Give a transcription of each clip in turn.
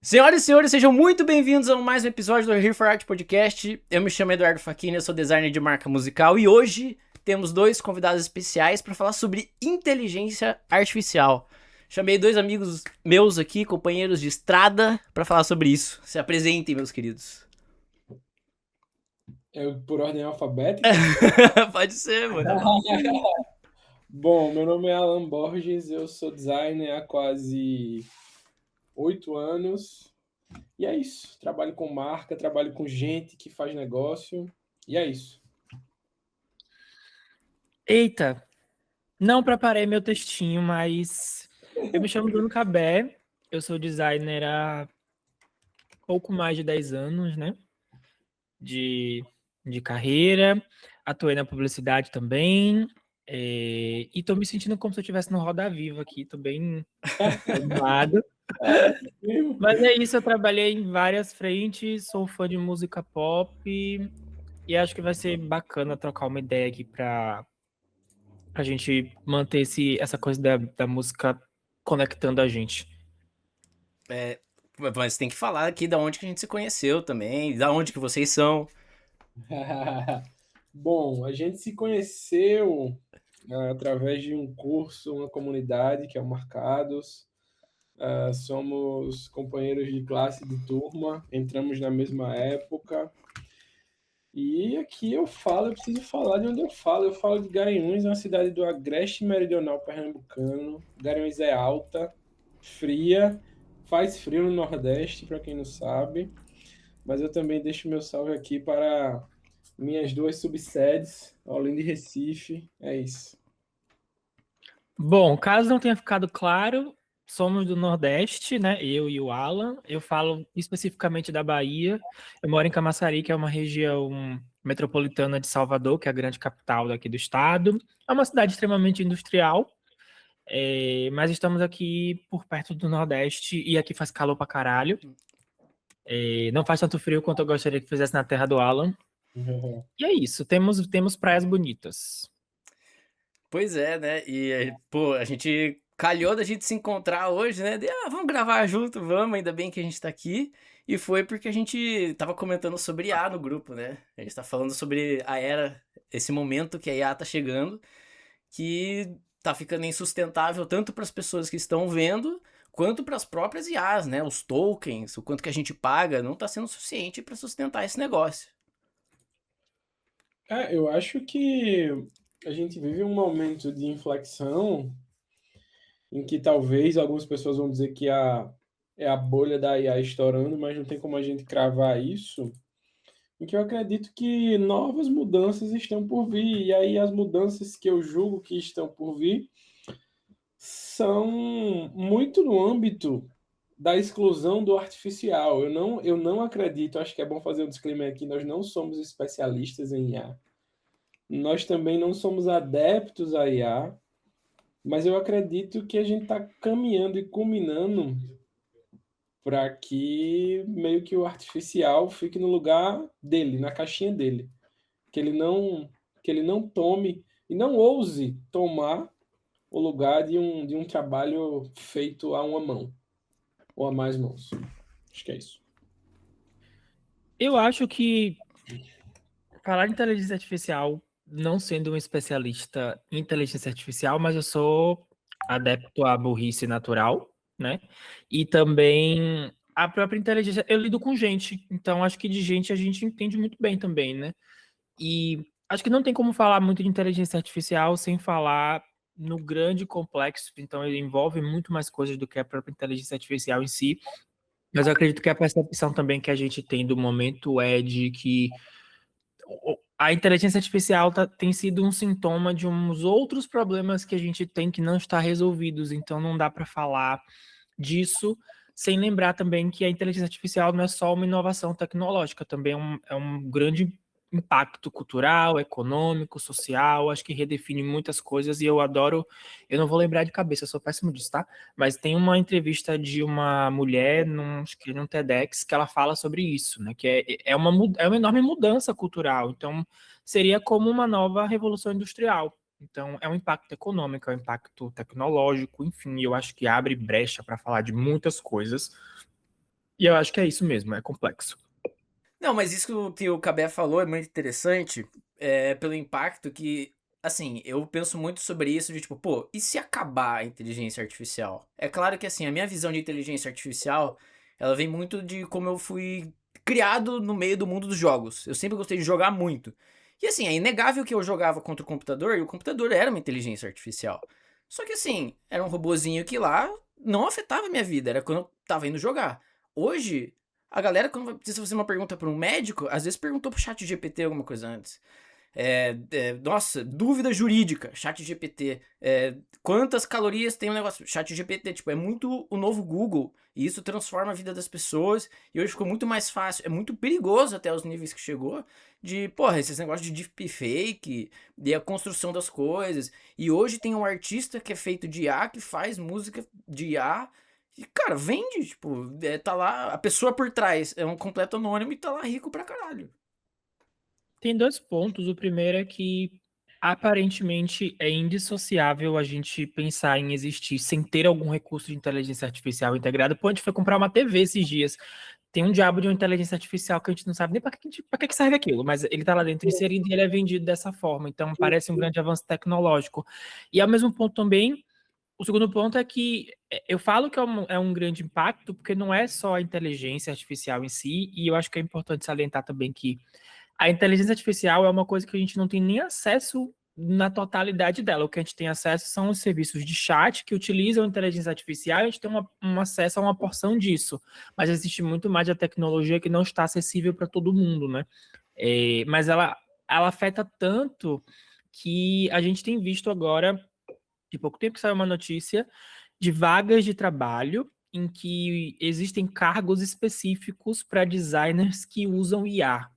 Senhoras e senhores, sejam muito bem-vindos a mais um episódio do Here for Art Podcast. Eu me chamo Eduardo Facchini, eu sou designer de marca musical e hoje temos dois convidados especiais para falar sobre inteligência artificial. Chamei dois amigos meus aqui, companheiros de estrada, para falar sobre isso. Se apresentem, meus queridos. Por ordem alfabética? Pode ser, mano. Bom, meu nome é Alan Borges, eu sou designer há quase 8 anos. E é isso. Trabalho com marca, trabalho com gente que faz negócio. E é isso. Eita, não preparei meu textinho, mas eu me chamo Bruno Cabé, eu sou designer há pouco mais de 10 anos, né? De carreira, atuei na publicidade também, e tô me sentindo como se eu estivesse no Roda Viva aqui, tô bem animado. Mas é isso, eu trabalhei em várias frentes, sou fã de música pop e acho que vai ser bacana trocar uma ideia aqui pra gente manter essa coisa da música conectando a gente. Mas tem que falar aqui da onde que a gente se conheceu também, da onde que vocês são. Bom, a gente se conheceu através de um curso, uma comunidade que é o Marcados. Somos companheiros de classe de turma, entramos na mesma época. E aqui eu preciso falar de onde eu falo. Eu falo de Garanhuns, uma cidade do Agreste Meridional pernambucano. Garanhuns é alta, fria, faz frio no Nordeste, para quem não sabe. Mas eu também deixo meu salve aqui para minhas duas subsedes, Olinda e Recife. É isso. Bom, caso não tenha ficado claro, somos do Nordeste, né? Eu e o Alan. Eu falo especificamente da Bahia. Eu moro em Camaçari, que é uma região metropolitana de Salvador, que é a grande capital daqui do estado. É uma cidade extremamente industrial, mas estamos aqui por perto do Nordeste e aqui faz calor pra caralho. Não faz tanto frio quanto eu gostaria que fizesse na terra do Alan. E é isso, temos praias bonitas. Pois é, né? Pô, a gente calhou da gente se encontrar hoje, né? Vamos gravar junto, vamos, ainda bem que a gente tá aqui. E foi porque a gente tava comentando sobre IA no grupo, né? A gente tá falando sobre a era, esse momento que a IA tá chegando, que tá ficando insustentável tanto para as pessoas que estão vendo, quanto para as próprias IAs, né? Os tokens, o quanto que a gente paga, não tá sendo suficiente para sustentar esse negócio. Eu acho que a gente vive um momento de inflexão em que talvez algumas pessoas vão dizer que é a bolha da IA estourando, mas não tem como a gente cravar isso, em que eu acredito que novas mudanças estão por vir, e aí as mudanças que eu julgo que estão por vir são muito no âmbito da exclusão do artificial. Eu não acredito, acho que é bom fazer um disclaimer aqui, nós não somos especialistas em IA. Nós também não somos adeptos a IA, mas eu acredito que a gente está caminhando e culminando para que meio que o artificial fique no lugar dele, na caixinha dele, que ele não tome e não ouse tomar o lugar de um trabalho feito a uma mão ou a mais mãos. Acho que é isso. Eu acho que falar de inteligência artificial, não sendo um especialista em inteligência artificial, mas eu sou adepto à burrice natural, né? E também a própria inteligência. Eu lido com gente, então acho que de gente a gente entende muito bem também, né? E acho que não tem como falar muito de inteligência artificial sem falar no grande complexo, então ele envolve muito mais coisas do que a própria inteligência artificial em si. Mas eu acredito que a percepção também que a gente tem do momento é de que a inteligência artificial tem sido um sintoma de uns outros problemas que a gente tem que não está resolvidos, então não dá para falar disso sem lembrar também que a inteligência artificial não é só uma inovação tecnológica, também é um grande impacto cultural, econômico, social, acho que redefine muitas coisas e eu adoro, eu não vou lembrar de cabeça, eu sou péssimo disso, tá? Mas tem uma entrevista de uma mulher, acho que num TEDx, que ela fala sobre isso, né? Que é uma enorme mudança cultural, então seria como uma nova revolução industrial. Então, é um impacto econômico, é um impacto tecnológico, enfim, eu acho que abre brecha para falar de muitas coisas. E eu acho que é isso mesmo, é complexo. Não, mas isso que o Cabé falou é muito interessante, pelo impacto que, assim, eu penso muito sobre isso de tipo, pô, e se acabar a inteligência artificial? É claro que, assim, a minha visão de inteligência artificial, ela vem muito de como eu fui criado no meio do mundo dos jogos. Eu sempre gostei de jogar muito. E, assim, é inegável que eu jogava contra o computador e o computador era uma inteligência artificial. Só que, assim, era um robozinho que lá não afetava a minha vida, era quando eu tava indo jogar. Hoje, a galera, quando precisa fazer uma pergunta para um médico, às vezes perguntou pro chat GPT alguma coisa antes. Nossa, dúvida jurídica, chat GPT. Quantas calorias tem um negócio? Chat GPT, tipo, é muito o novo Google. E isso transforma a vida das pessoas. E hoje ficou muito mais fácil. É muito perigoso até os níveis que chegou. De, porra, esses negócios de deepfake. E a construção das coisas. E hoje tem um artista que é feito de IA, que faz música de IA. E, cara, vende, tipo, tá lá, a pessoa por trás é um completo anônimo e tá lá rico pra caralho. Tem dois pontos. O primeiro é que aparentemente é indissociável a gente pensar em existir sem ter algum recurso de inteligência artificial integrado. Pô, a gente foi comprar uma TV esses dias. Tem um diabo de uma inteligência artificial que a gente não sabe nem para que serve aquilo, mas ele está lá dentro inserido e ele é vendido dessa forma. Então parece um grande avanço tecnológico. E ao mesmo ponto também, o segundo ponto é que eu falo que é um grande impacto, porque não é só a inteligência artificial em si, e eu acho que é importante salientar também que a inteligência artificial é uma coisa que a gente não tem nem acesso na totalidade dela. O que a gente tem acesso são os serviços de chat que utilizam a inteligência artificial, e a gente tem um acesso a uma porção disso. Mas existe muito mais da tecnologia que não está acessível para todo mundo, né? Mas ela afeta tanto que a gente tem visto agora, de pouco tempo que saiu uma notícia, de vagas de trabalho em que existem cargos específicos para designers que usam IA.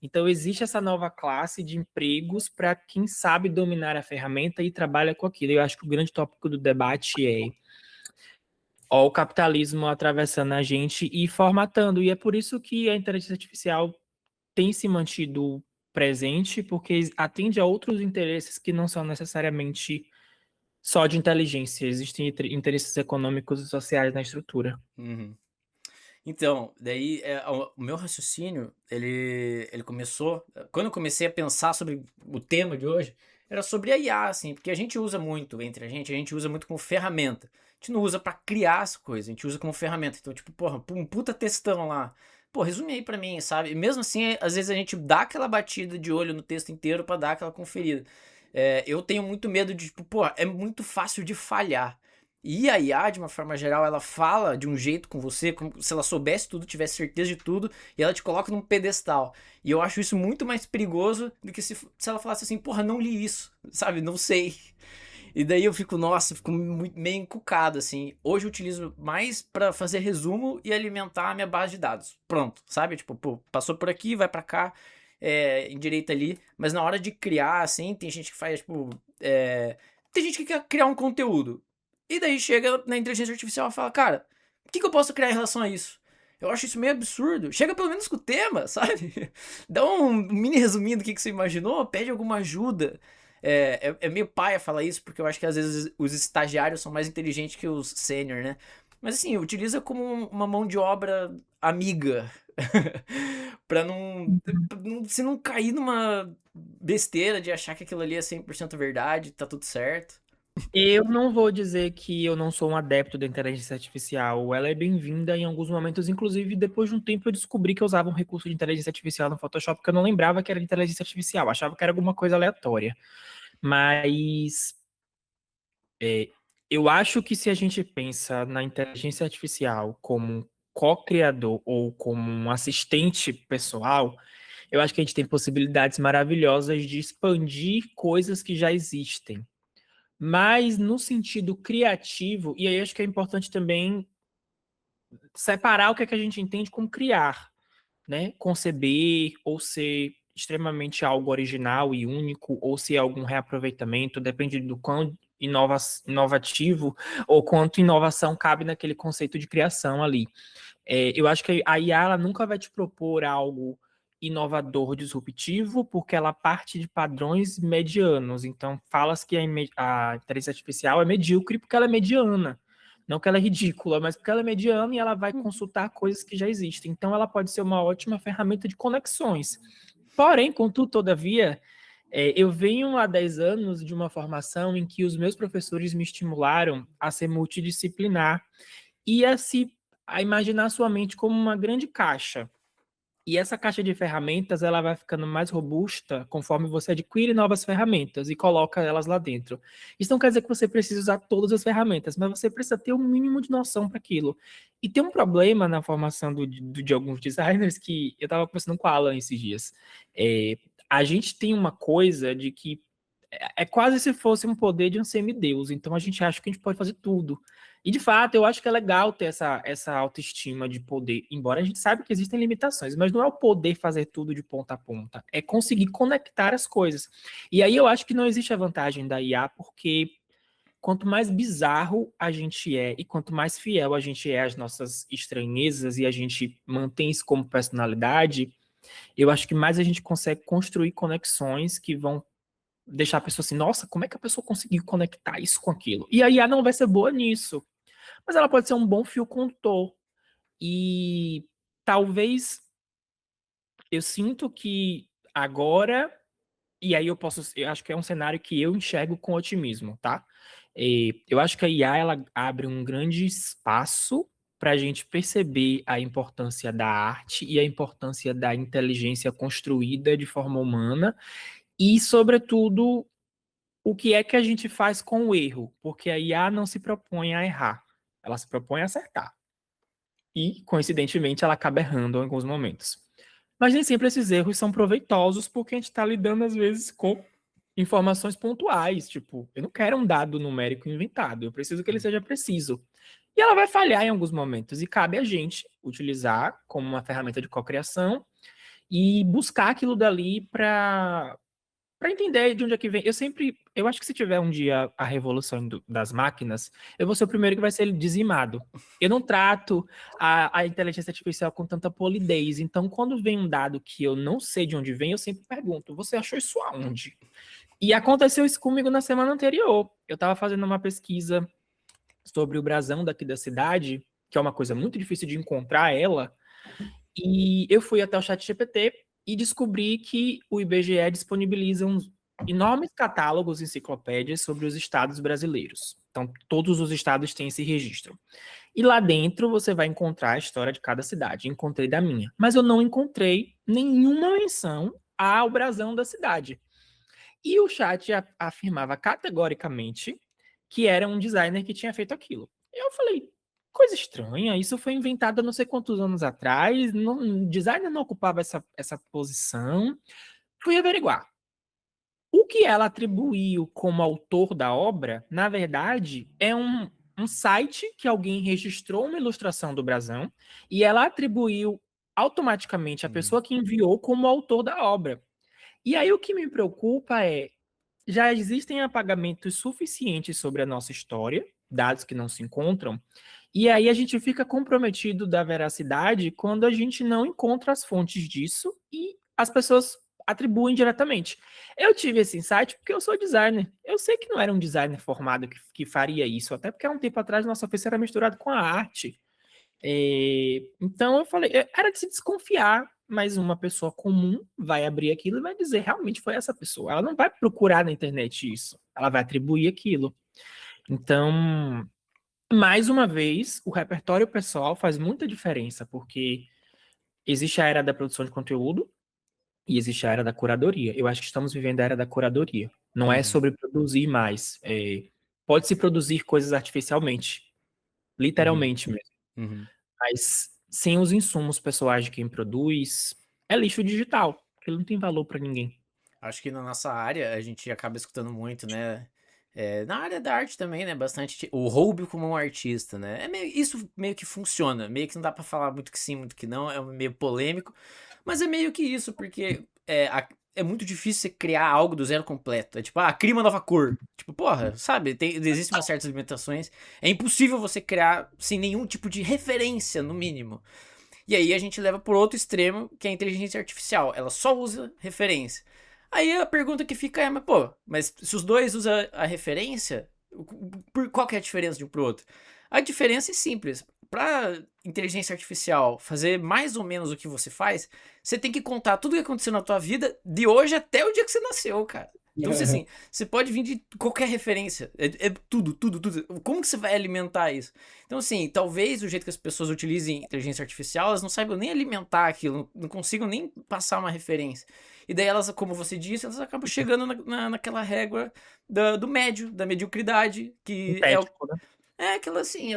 Então, existe essa nova classe de empregos para quem sabe dominar a ferramenta e trabalha com aquilo. Eu acho que o grande tópico do debate é ó, o capitalismo atravessando a gente e formatando. E é por isso que a inteligência artificial tem se mantido presente, porque atende a outros interesses que não são necessariamente só de inteligência. Existem interesses econômicos e sociais na estrutura. Uhum. Então, daí o meu raciocínio, ele começou. Quando eu comecei a pensar sobre o tema de hoje, era sobre a IA, assim, porque a gente usa muito entre a gente usa muito como ferramenta. A gente não usa pra criar as coisas, a gente usa como ferramenta. Então, tipo, porra, um puta textão lá. Pô, resume aí pra mim, sabe? E mesmo assim, às vezes a gente dá aquela batida de olho no texto inteiro pra dar aquela conferida. Eu tenho muito medo de, tipo, pô, é muito fácil de falhar. E a IA, de uma forma geral, ela fala de um jeito com você, como se ela soubesse tudo, tivesse certeza de tudo, e ela te coloca num pedestal. E eu acho isso muito mais perigoso do que se ela falasse assim, porra, não li isso, sabe? Não sei. E daí eu fico, nossa, fico meio encucado, assim. Hoje eu utilizo mais pra fazer resumo e alimentar a minha base de dados. Pronto, sabe? Tipo, pô, passou por aqui, vai pra cá, endireita ali. Mas na hora de criar, assim, tem gente que faz, tipo. Tem gente que quer criar um conteúdo. E daí chega na inteligência artificial e fala, cara, o que eu posso criar em relação a isso? Eu acho isso meio absurdo. Chega pelo menos com o tema, sabe? Dá um mini resuminho do que você imaginou, pede alguma ajuda. É meio paia falar isso, porque eu acho que às vezes os estagiários são mais inteligentes que os sênior, né? Mas assim, utiliza como uma mão de obra amiga. pra se não cair numa besteira de achar que aquilo ali é 100% verdade, tá tudo certo. Eu não vou dizer que eu não sou um adepto da inteligência artificial. Ela é bem-vinda em alguns momentos. Inclusive, depois de um tempo, eu descobri que eu usava um recurso de inteligência artificial no Photoshop que eu não lembrava que era de inteligência artificial. Achava que era alguma coisa aleatória. Mas eu acho que se a gente pensa na inteligência artificial como um co-criador ou como um assistente pessoal, eu acho que a gente tem possibilidades maravilhosas de expandir coisas que já existem. Mas no sentido criativo, e aí acho que é importante também separar o que é que a gente entende como criar, né? Conceber ou ser extremamente algo original e único, ou se é algum reaproveitamento, depende do quão inovativo ou quanto inovação cabe naquele conceito de criação ali. Eu acho que a IA ela nunca vai te propor algo inovador, disruptivo, porque ela parte de padrões medianos. Então, falas que a inteligência artificial é medíocre porque ela é mediana. Não que ela é ridícula, mas porque ela é mediana e ela vai consultar coisas que já existem. Então, ela pode ser uma ótima ferramenta de conexões. Porém, contudo, todavia, eu venho há 10 anos de uma formação em que os meus professores me estimularam a ser multidisciplinar e a imaginar sua mente como uma grande caixa. E essa caixa de ferramentas, ela vai ficando mais robusta conforme você adquire novas ferramentas e coloca elas lá dentro. Isso não quer dizer que você precisa usar todas as ferramentas, mas você precisa ter um mínimo de noção para aquilo. E tem um problema na formação de alguns designers que eu estava conversando com a Alan esses dias. A gente tem uma coisa de que é quase se fosse um poder de um semideus. Então a gente acha que a gente pode fazer tudo. E de fato, eu acho que é legal ter essa autoestima de poder, embora a gente saiba que existem limitações, mas não é o poder fazer tudo de ponta a ponta, é conseguir conectar as coisas. E aí eu acho que não existe a vantagem da IA, porque quanto mais bizarro a gente é e quanto mais fiel a gente é às nossas estranhezas e a gente mantém isso como personalidade, eu acho que mais a gente consegue construir conexões que vão deixar a pessoa assim, nossa, como é que a pessoa conseguiu conectar isso com aquilo? E a IA não vai ser boa nisso, mas ela pode ser um bom fio condutor. E talvez eu sinto que agora, e aí eu acho que é um cenário que eu enxergo com otimismo, tá? Eu acho que a IA ela abre um grande espaço para a gente perceber a importância da arte e a importância da inteligência construída de forma humana e, sobretudo, o que é que a gente faz com o erro, porque a IA não se propõe a errar, ela se propõe a acertar. E, coincidentemente, ela acaba errando em alguns momentos. Mas nem sempre esses erros são proveitosos, porque a gente está lidando, às vezes, com informações pontuais. Tipo, eu não quero um dado numérico inventado, eu preciso que ele seja preciso. E ela vai falhar em alguns momentos, e cabe a gente utilizar como uma ferramenta de cocriação e buscar aquilo dali para entender de onde é que vem. Eu acho que se tiver um dia a revolução das máquinas, eu vou ser o primeiro que vai ser dizimado. Eu não trato a inteligência artificial com tanta polidez. Então, quando vem um dado que eu não sei de onde vem, eu sempre pergunto: você achou isso aonde? E aconteceu isso comigo na semana anterior. Eu estava fazendo uma pesquisa sobre o brasão daqui da cidade, que é uma coisa muito difícil de encontrar ela, e eu fui até o ChatGPT e descobri que o IBGE disponibiliza uns enormes catálogos, enciclopédias sobre os estados brasileiros. Então, todos os estados têm esse registro. E lá dentro você vai encontrar a história de cada cidade. Encontrei da minha. Mas eu não encontrei nenhuma menção ao brasão da cidade. E o chat afirmava categoricamente que era um designer que tinha feito aquilo. Eu falei, coisa estranha, isso foi inventado há não sei quantos anos atrás, designer não ocupava essa posição. Fui averiguar. O que ela atribuiu como autor da obra, na verdade, é um site que alguém registrou uma ilustração do brasão e ela atribuiu automaticamente a pessoa que enviou como autor da obra. E aí o que me preocupa é já existem apagamentos suficientes sobre a nossa história, dados que não se encontram, e aí a gente fica comprometido da veracidade quando a gente não encontra as fontes disso e as pessoas atribuem diretamente. Eu tive esse insight porque eu sou designer. Eu sei que não era um designer formado que faria isso, até porque há um tempo atrás nossa ofício era misturado com a arte. Então eu falei, era de se desconfiar, mas uma pessoa comum vai abrir aquilo e vai dizer, realmente foi essa pessoa. Ela não vai procurar na internet isso, ela vai atribuir aquilo. Então, mais uma vez, o repertório pessoal faz muita diferença, porque existe a era da produção de conteúdo e existe a era da curadoria. Eu acho que estamos vivendo a era da curadoria. Não é sobre produzir mais. Pode-se produzir coisas artificialmente, literalmente mesmo. Mas sem os insumos pessoais de quem produz, é lixo digital, porque não tem valor para ninguém. Acho que na nossa área a gente acaba escutando muito, né? Na área da arte também, né? Bastante o roube como um artista, né? Isso meio que funciona, meio que não dá pra falar muito que sim, muito que não, é meio polêmico, mas é meio que isso, porque é muito difícil você criar algo do zero completo. É tipo, cria uma nova cor. Tipo, porra, sabe? Existem umas certas limitações. É impossível você criar sem nenhum tipo de referência, no mínimo. E aí a gente leva por outro extremo, que é a inteligência artificial. Ela só usa referência. Aí a pergunta que fica é, mas se os dois usam a referência, qual que é a diferença de um pro outro? A diferença é simples. Para inteligência artificial fazer mais ou menos o que você faz, você tem que contar tudo o que aconteceu na tua vida de hoje até o dia que você nasceu, cara. Então, assim, você pode vir de qualquer referência. É tudo, tudo, tudo. Como que você vai alimentar isso? Então, assim, talvez o jeito que as pessoas utilizem inteligência artificial, elas não saibam nem alimentar aquilo, não consigam nem passar uma referência. E daí elas, como você disse, elas acabam chegando naquela régua do médio, da mediocridade, que é o Sintético, né? aquela assim,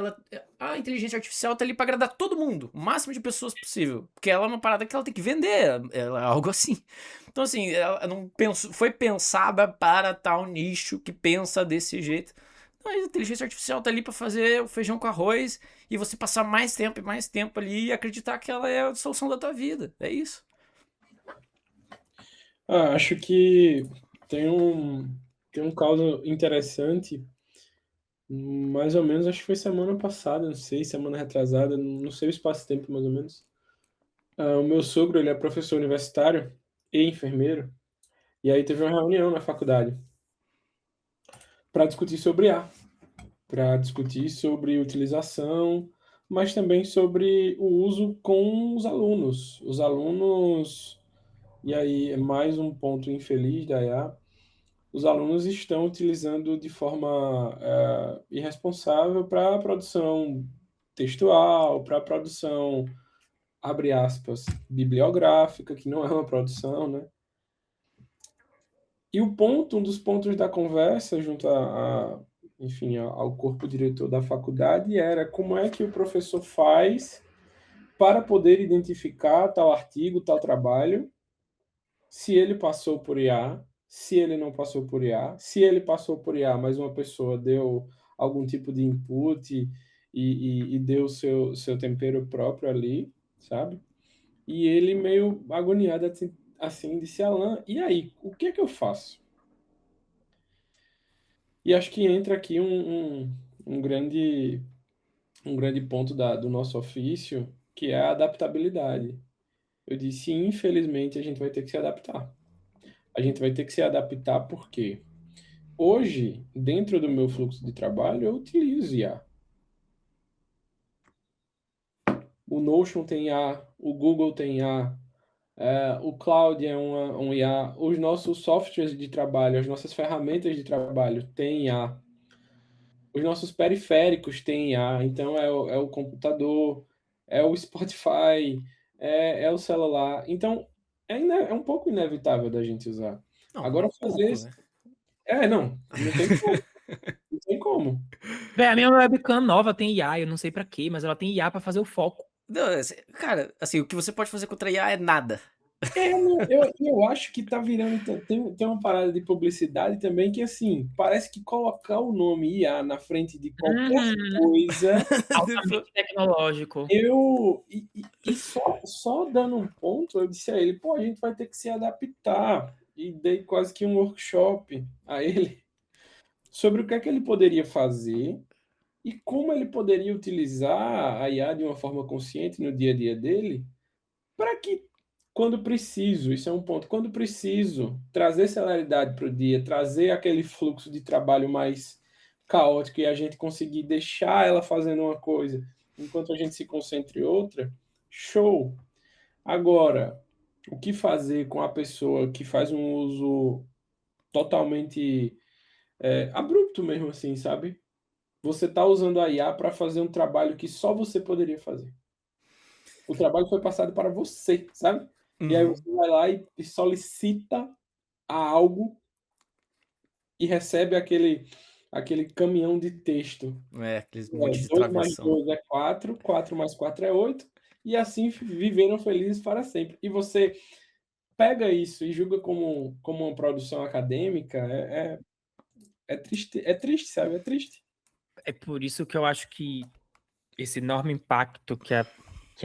a inteligência artificial tá ali pra agradar todo mundo, o máximo de pessoas possível, porque ela é uma parada que ela tem que vender, ela é algo assim. Então assim, ela não foi pensada para tal nicho que pensa desse jeito. Mas a inteligência artificial tá ali pra fazer o feijão com arroz e você passar mais tempo e mais tempo ali e acreditar que ela é a solução da tua vida. É isso. Acho que tem um caso interessante, mais ou menos, acho que foi semana passada, não sei, semana retrasada, não sei o espaço-tempo mais ou menos. O meu sogro, ele é professor universitário e enfermeiro, e aí teve uma reunião na faculdade para discutir sobre IA, para discutir sobre utilização, mas também sobre o uso com os alunos. Os alunos, e aí é mais um ponto infeliz da IA, os alunos estão utilizando de forma irresponsável para a produção textual, para a produção, abre aspas, bibliográfica, que não é uma produção, né? E um dos pontos da conversa junto enfim, ao corpo diretor da faculdade era como é que o professor faz para poder identificar tal artigo, tal trabalho, se ele passou por IA, se ele não passou por IA, se ele passou por IA, mas uma pessoa deu algum tipo de input e deu seu tempero próprio ali, sabe? E ele meio agoniado assim disse, Alan, e aí, o que é que eu faço? E acho que entra aqui um grande, um grande ponto do nosso ofício, que é a adaptabilidade. Eu disse, infelizmente, a gente vai ter que se adaptar. A gente vai ter que se adaptar porque hoje, dentro do meu fluxo de trabalho, eu utilizo IA. O Notion tem IA, o Google tem IA, o Cloud é um IA, os nossos softwares de trabalho, as nossas ferramentas de trabalho têm IA. Os nossos periféricos têm IA, então é o computador, é o Spotify, é o celular. Então, é um pouco inevitável da gente usar. Não, Agora, um fazer. pouco, né? Não tem como. Não tem como. Véi, a minha webcam nova tem IA, eu não sei pra quê, mas ela tem IA pra fazer o foco. Não, cara, assim, o que você pode fazer contra a IA é nada. Não, eu acho que tá virando. Tem uma parada de publicidade também que, assim, parece que colocar o nome IA na frente de qualquer Uhum. coisa. Altamente tecnológico. E só dando um ponto, eu disse a ele, pô, a gente vai ter que se adaptar. E dei quase que um workshop a ele sobre o que é que ele poderia fazer e como ele poderia utilizar a IA de uma forma consciente no dia a dia dele, para que, quando preciso, isso é um ponto, quando preciso trazer celeridade para o dia, trazer aquele fluxo de trabalho mais caótico e a gente conseguir deixar ela fazendo uma coisa enquanto a gente se concentra em outra, show. Agora, o que fazer com a pessoa que faz um uso totalmente abrupto mesmo assim, sabe? Você está usando a IA para fazer um trabalho que só você poderia fazer. O trabalho foi passado para você, sabe? E aí Uhum. você vai lá e solicita algo e recebe aquele caminhão de texto. Aqueles monte de 2 mais travessão. 2 é 4, 4 mais 4 é 8, e assim viveram felizes para sempre. E você pega isso e julga como uma produção acadêmica, é triste, sabe? É triste. É por isso que eu acho que esse enorme impacto que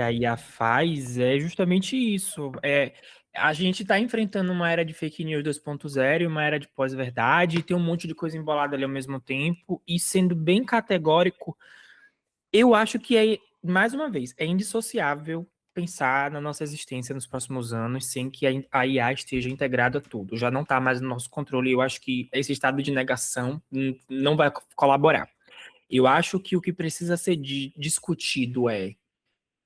a IA faz é justamente isso. A gente está enfrentando uma era de fake news 2.0 e uma era de pós-verdade, e tem um monte de coisa embolada ali ao mesmo tempo, e sendo bem categórico, eu acho que mais uma vez, é indissociável pensar na nossa existência nos próximos anos sem que a IA esteja integrada a tudo. Já não está mais no nosso controle, eu acho que esse estado de negação não vai colaborar. Eu acho que o que precisa ser discutido é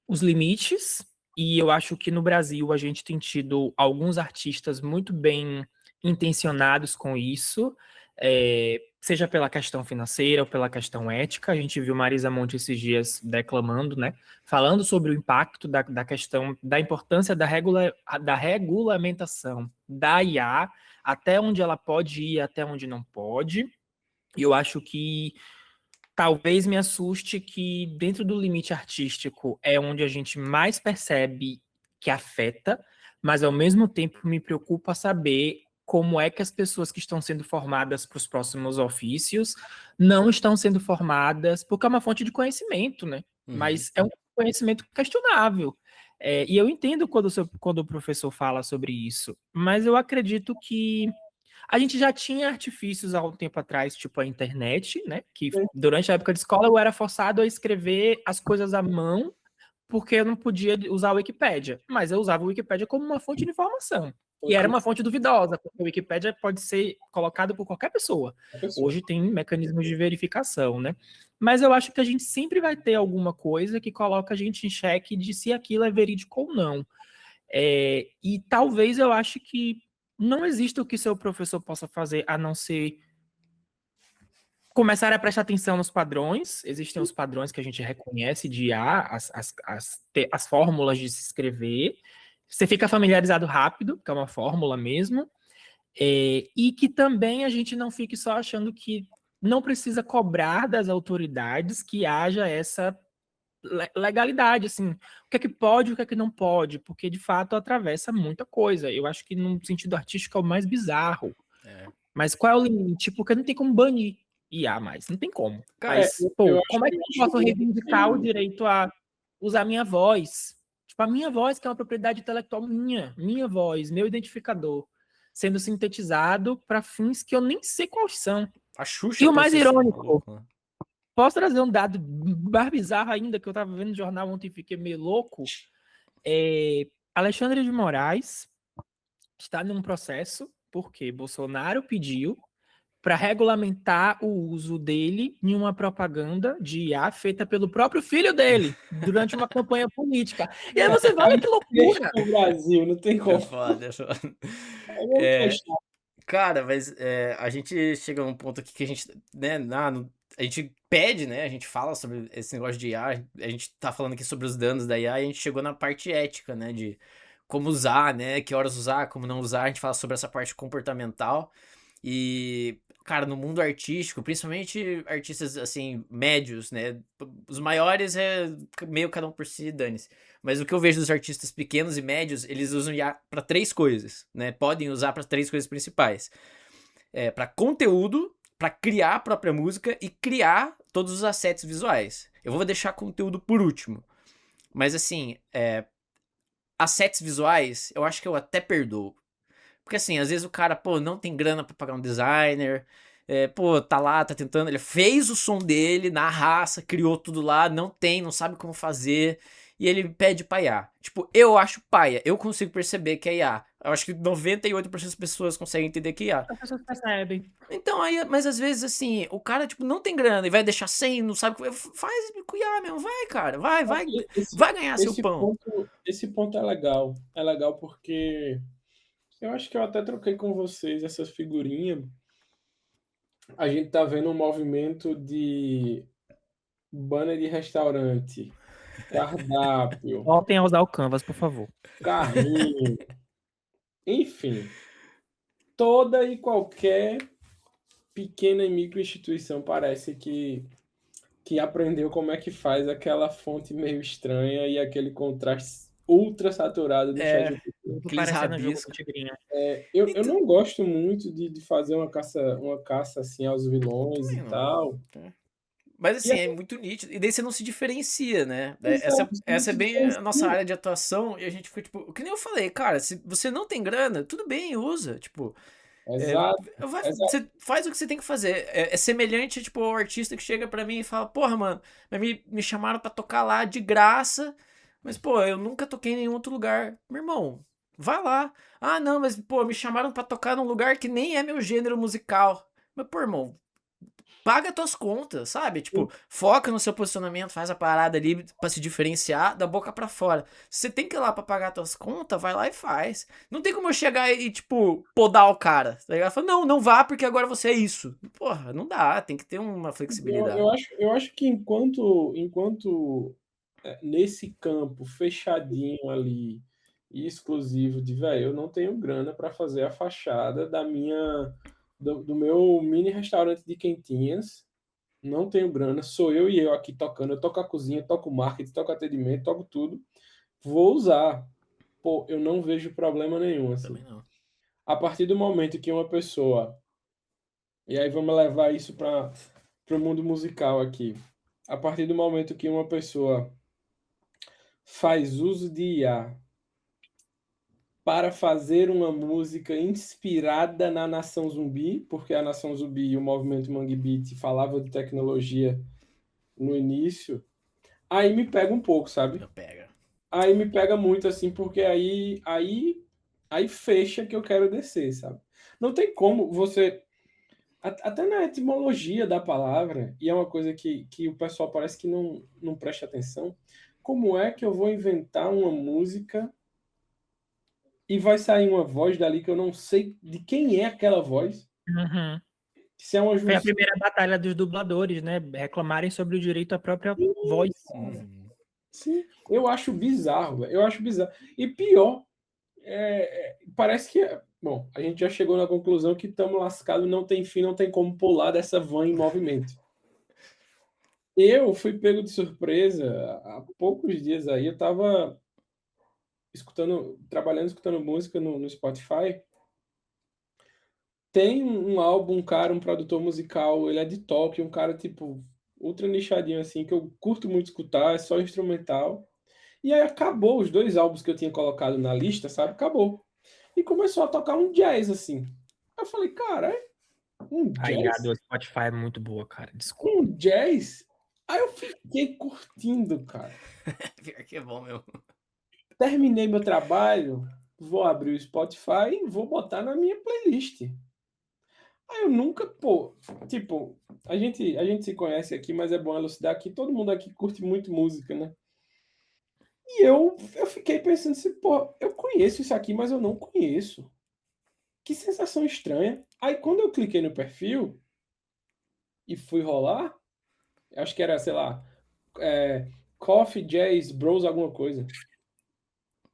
os limites, e eu acho que no Brasil a gente tem tido alguns artistas muito bem intencionados com isso, seja pela questão financeira ou pela questão ética. A gente viu Marisa Monte esses dias declamando, né? Falando sobre o impacto da questão, da importância da regulamentação da IA, até onde ela pode ir, até onde não pode. E eu acho que talvez me assuste que dentro do limite artístico é onde a gente mais percebe que afeta, mas ao mesmo tempo me preocupa saber como é que as pessoas que estão sendo formadas para os próximos ofícios não estão sendo formadas, porque é uma fonte de conhecimento, né? Uhum. Mas é um conhecimento questionável. E eu entendo quando o professor fala sobre isso, mas eu acredito que a gente já tinha artifícios há um tempo atrás, tipo a internet, né? Que durante a época de escola eu era forçado a escrever as coisas à mão, porque eu não podia usar a Wikipédia. Mas eu usava a Wikipédia como uma fonte de informação. E era uma fonte duvidosa, porque a Wikipédia pode ser colocada por qualquer pessoa. Hoje tem mecanismos de verificação, né? Mas eu acho que a gente sempre vai ter alguma coisa que coloca a gente em xeque de se aquilo é verídico ou não. E talvez eu ache que não exista o que seu professor possa fazer a não ser começar a prestar atenção nos padrões. Existem os padrões que a gente reconhece de IA, as fórmulas de se escrever. Você fica familiarizado rápido, que é uma fórmula mesmo. E que também a gente não fique só achando que não precisa cobrar das autoridades que haja essa legalidade, assim, o que é que pode, o que é que não pode, porque de fato atravessa muita coisa. Eu acho que no sentido artístico é o mais bizarro. Mas qual é o limite? Porque não tem como banir IA mais, não tem como. Cara, Mas, como é que eu posso reivindicar o direito a usar minha voz? Tipo, a minha voz, que é uma propriedade intelectual minha voz, meu identificador, sendo sintetizado para fins que eu nem sei quais são. A Xuxa E o mais processou irônico, maluco, né? posso trazer um dado mais bizarro ainda, que eu estava vendo no jornal ontem e fiquei meio louco? Alexandre de Moraes está num processo porque Bolsonaro pediu para regulamentar o uso dele em uma propaganda de IA feita pelo próprio filho dele durante uma campanha política. E aí você vai, olha que loucura! No Brasil, não tem como. É foda, é foda. É muito fechado. Cara, mas a gente chega num ponto aqui que a gente, né, a gente pede, né, a gente fala sobre esse negócio de IA, a gente tá falando aqui sobre os danos da IA e a gente chegou na parte ética, né, de como usar, né, que horas usar, como não usar, a gente fala sobre essa parte comportamental e, cara, no mundo artístico, principalmente artistas, assim, médios, né, os maiores é meio cada um por si, dane-se. Mas o que eu vejo dos artistas pequenos e médios, eles usam IA para 3 coisas, né? Podem usar para 3 coisas principais. Para conteúdo, para criar a própria música e criar todos os assets visuais. Eu vou deixar conteúdo por último. Mas assim, assets visuais, eu acho que eu até perdoo. Porque assim, às vezes o cara, pô, não tem grana para pagar um designer, pô, tá lá, tá tentando, ele fez o som dele na raça, criou tudo lá, não sabe como fazer, e ele pede pra IA. Tipo, eu acho paia, eu consigo perceber que é IA. Eu acho que 98% das pessoas conseguem entender que é IA. As pessoas percebem. Então, aí, mas às vezes, assim, o cara, tipo, não tem grana e vai deixar sem, não sabe, faz com IA mesmo, vai, cara, vai ganhar seu pão. Esse ponto é legal. É legal porque eu acho que eu até troquei com vocês essas figurinhas. A gente tá vendo um movimento de banner de restaurante, cardápio, Voltem a usar o Canvas, por favor. carrinho, enfim, toda e qualquer pequena e micro instituição parece que aprendeu como é que faz aquela fonte meio estranha e aquele contraste ultra saturado do ChatGPT. Parecendo um jogo com tigrinho. Eu não gosto muito de fazer uma caça assim aos vilões e tal. Mas assim, é muito nítido. E daí você não se diferencia, né? Essa é bem a nossa área de atuação. E a gente fica, tipo, que nem eu falei, cara, se você não tem grana, tudo bem, usa. Tipo, Exato. você faz o que você tem que fazer. É semelhante, tipo, ao artista que chega pra mim e fala, porra, mano, me chamaram pra tocar lá de graça, mas, pô, eu nunca toquei em nenhum outro lugar. Meu irmão, vai lá. Ah, não, mas, pô, me chamaram pra tocar num lugar que nem é meu gênero musical. Mas, pô, irmão, paga tuas contas, sabe? Tipo, foca no seu posicionamento, faz a parada ali pra se diferenciar da boca pra fora. Se você tem que ir lá pra pagar tuas contas, vai lá e faz. Não tem como eu chegar e, tipo, podar o cara, tá ligado? Fala, não, não vá porque agora você é isso. Porra, não dá, tem que ter uma flexibilidade. Eu acho que enquanto nesse campo fechadinho ali e exclusivo de, velho, eu não tenho grana para fazer a fachada do meu mini restaurante de quentinhas. Não tenho grana, sou eu e eu aqui tocando. Eu toco a cozinha, toco o marketing, toco atendimento, toco tudo. Vou usar. Pô, eu não vejo problema nenhum, assim. Também não. A partir do momento que uma pessoa, e aí vamos levar isso para o mundo musical aqui. A partir do momento que uma pessoa faz uso de IA para fazer uma música inspirada na Nação Zumbi, porque a Nação Zumbi e o movimento Mangue Beat falava de tecnologia no início, aí me pega um pouco, sabe? Não pega. Aí me pega muito, assim, porque aí fecha que eu quero descer, sabe? Não tem como você... Até na etimologia da palavra, e é uma coisa que o pessoal parece que não presta atenção, como é que eu vou inventar uma música e vai sair uma voz dali que eu não sei de quem é aquela voz? Uhum. Se é uma Foi a junção... primeira batalha dos dubladores, né? Reclamarem sobre o direito à própria voz. Uhum. Sim, eu acho bizarro, velho. Eu acho bizarro. E pior, parece que... Bom, a gente já chegou na conclusão que estamos lascados, não tem fim, não tem como pular dessa van em movimento. Eu fui pego de surpresa há poucos dias aí. Eu estava escutando música no Spotify. Tem um álbum, um cara, um produtor musical, ele é de Tóquio, um cara tipo ultra nichadinho assim, que eu curto muito escutar, é só instrumental. E aí acabou os dois álbuns que eu tinha colocado na lista, sabe? Acabou. E começou a tocar um jazz assim. Eu falei, cara, um A IA jazz? do Spotify é muito boa, cara. Desculpa. Um jazz? Aí eu fiquei curtindo, cara. Pior que é bom mesmo. Terminei meu trabalho, vou abrir o Spotify e vou botar na minha playlist. Aí eu nunca, pô, tipo, a gente se conhece aqui, mas é bom elucidar que todo mundo aqui curte muito música, né? E eu fiquei pensando assim, pô, eu conheço isso aqui, mas eu não conheço. Que sensação estranha. Aí quando eu cliquei no perfil e fui rolar, acho que era, sei lá, Coffee, Jazz, Bros, alguma coisa.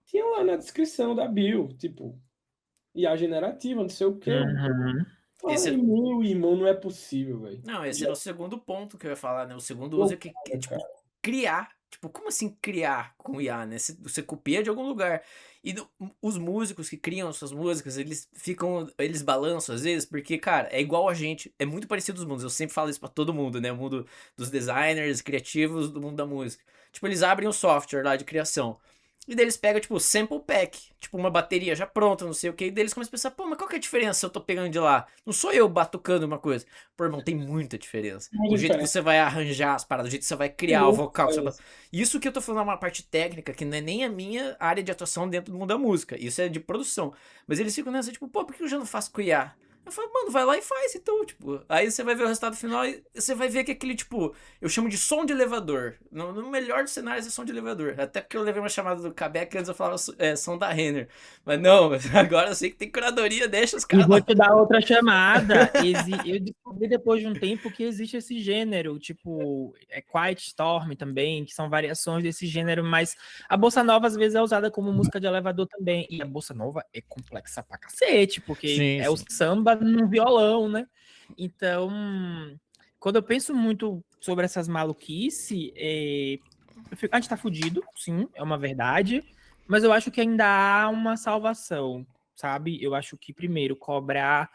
Tinha lá na descrição da bio, tipo, IA generativa, não sei o quê. Eu Uhum. falei, Esse, meu irmão, não é possível, velho. não, esse era o segundo ponto que eu ia falar, né? O segundo uso é que, Loucura, tipo, cara. criar. Tipo, como assim criar com IA, né? Você copia de algum lugar. E os músicos que criam suas músicas, eles balançam às vezes, porque, cara, é igual a gente, é muito parecido os mundos. Eu sempre falo isso pra todo mundo, né? O mundo dos designers, criativos, do mundo da música. Tipo, eles abrem o software lá de criação. E daí eles pegam, tipo, sample pack, tipo, uma bateria já pronta, não sei o que. E daí eles começam a pensar, pô, mas qual que é a diferença se eu tô pegando de lá? Não sou eu batucando uma coisa. Pô, irmão, tem muita diferença. O Muita jeito que diferença. você vai arranjar as paradas, o jeito que você vai criar o Muita vocal. diferença. Isso que eu tô falando é uma parte técnica, que não é nem a minha área de atuação dentro do mundo da música. Isso é de produção. Mas eles ficam nessa, tipo, pô, por que eu já não faço com IA? Eu falo, mano, vai lá e faz, então, tipo. Aí você vai ver o resultado final e você vai ver que aquele, tipo, eu chamo de som de elevador. No melhor dos cenários é som de elevador. Até porque eu levei uma chamada do Cabeca antes eu falava som da Renner. Mas não, agora eu sei que tem curadoria, deixa os E caras vou lá. te dar outra chamada. Eu descobri depois de um tempo que existe esse gênero, tipo, Quiet Storm também, que são variações desse gênero, mas a bossa nova às vezes é usada como música de elevador também. E a bossa nova é complexa pra cacete, porque Sim, é o sim. samba no violão, né? Então, quando eu penso muito sobre essas maluquices, a gente tá fudido, sim, é uma verdade, mas eu acho que ainda há uma salvação, sabe? Eu acho que, primeiro, cobrar.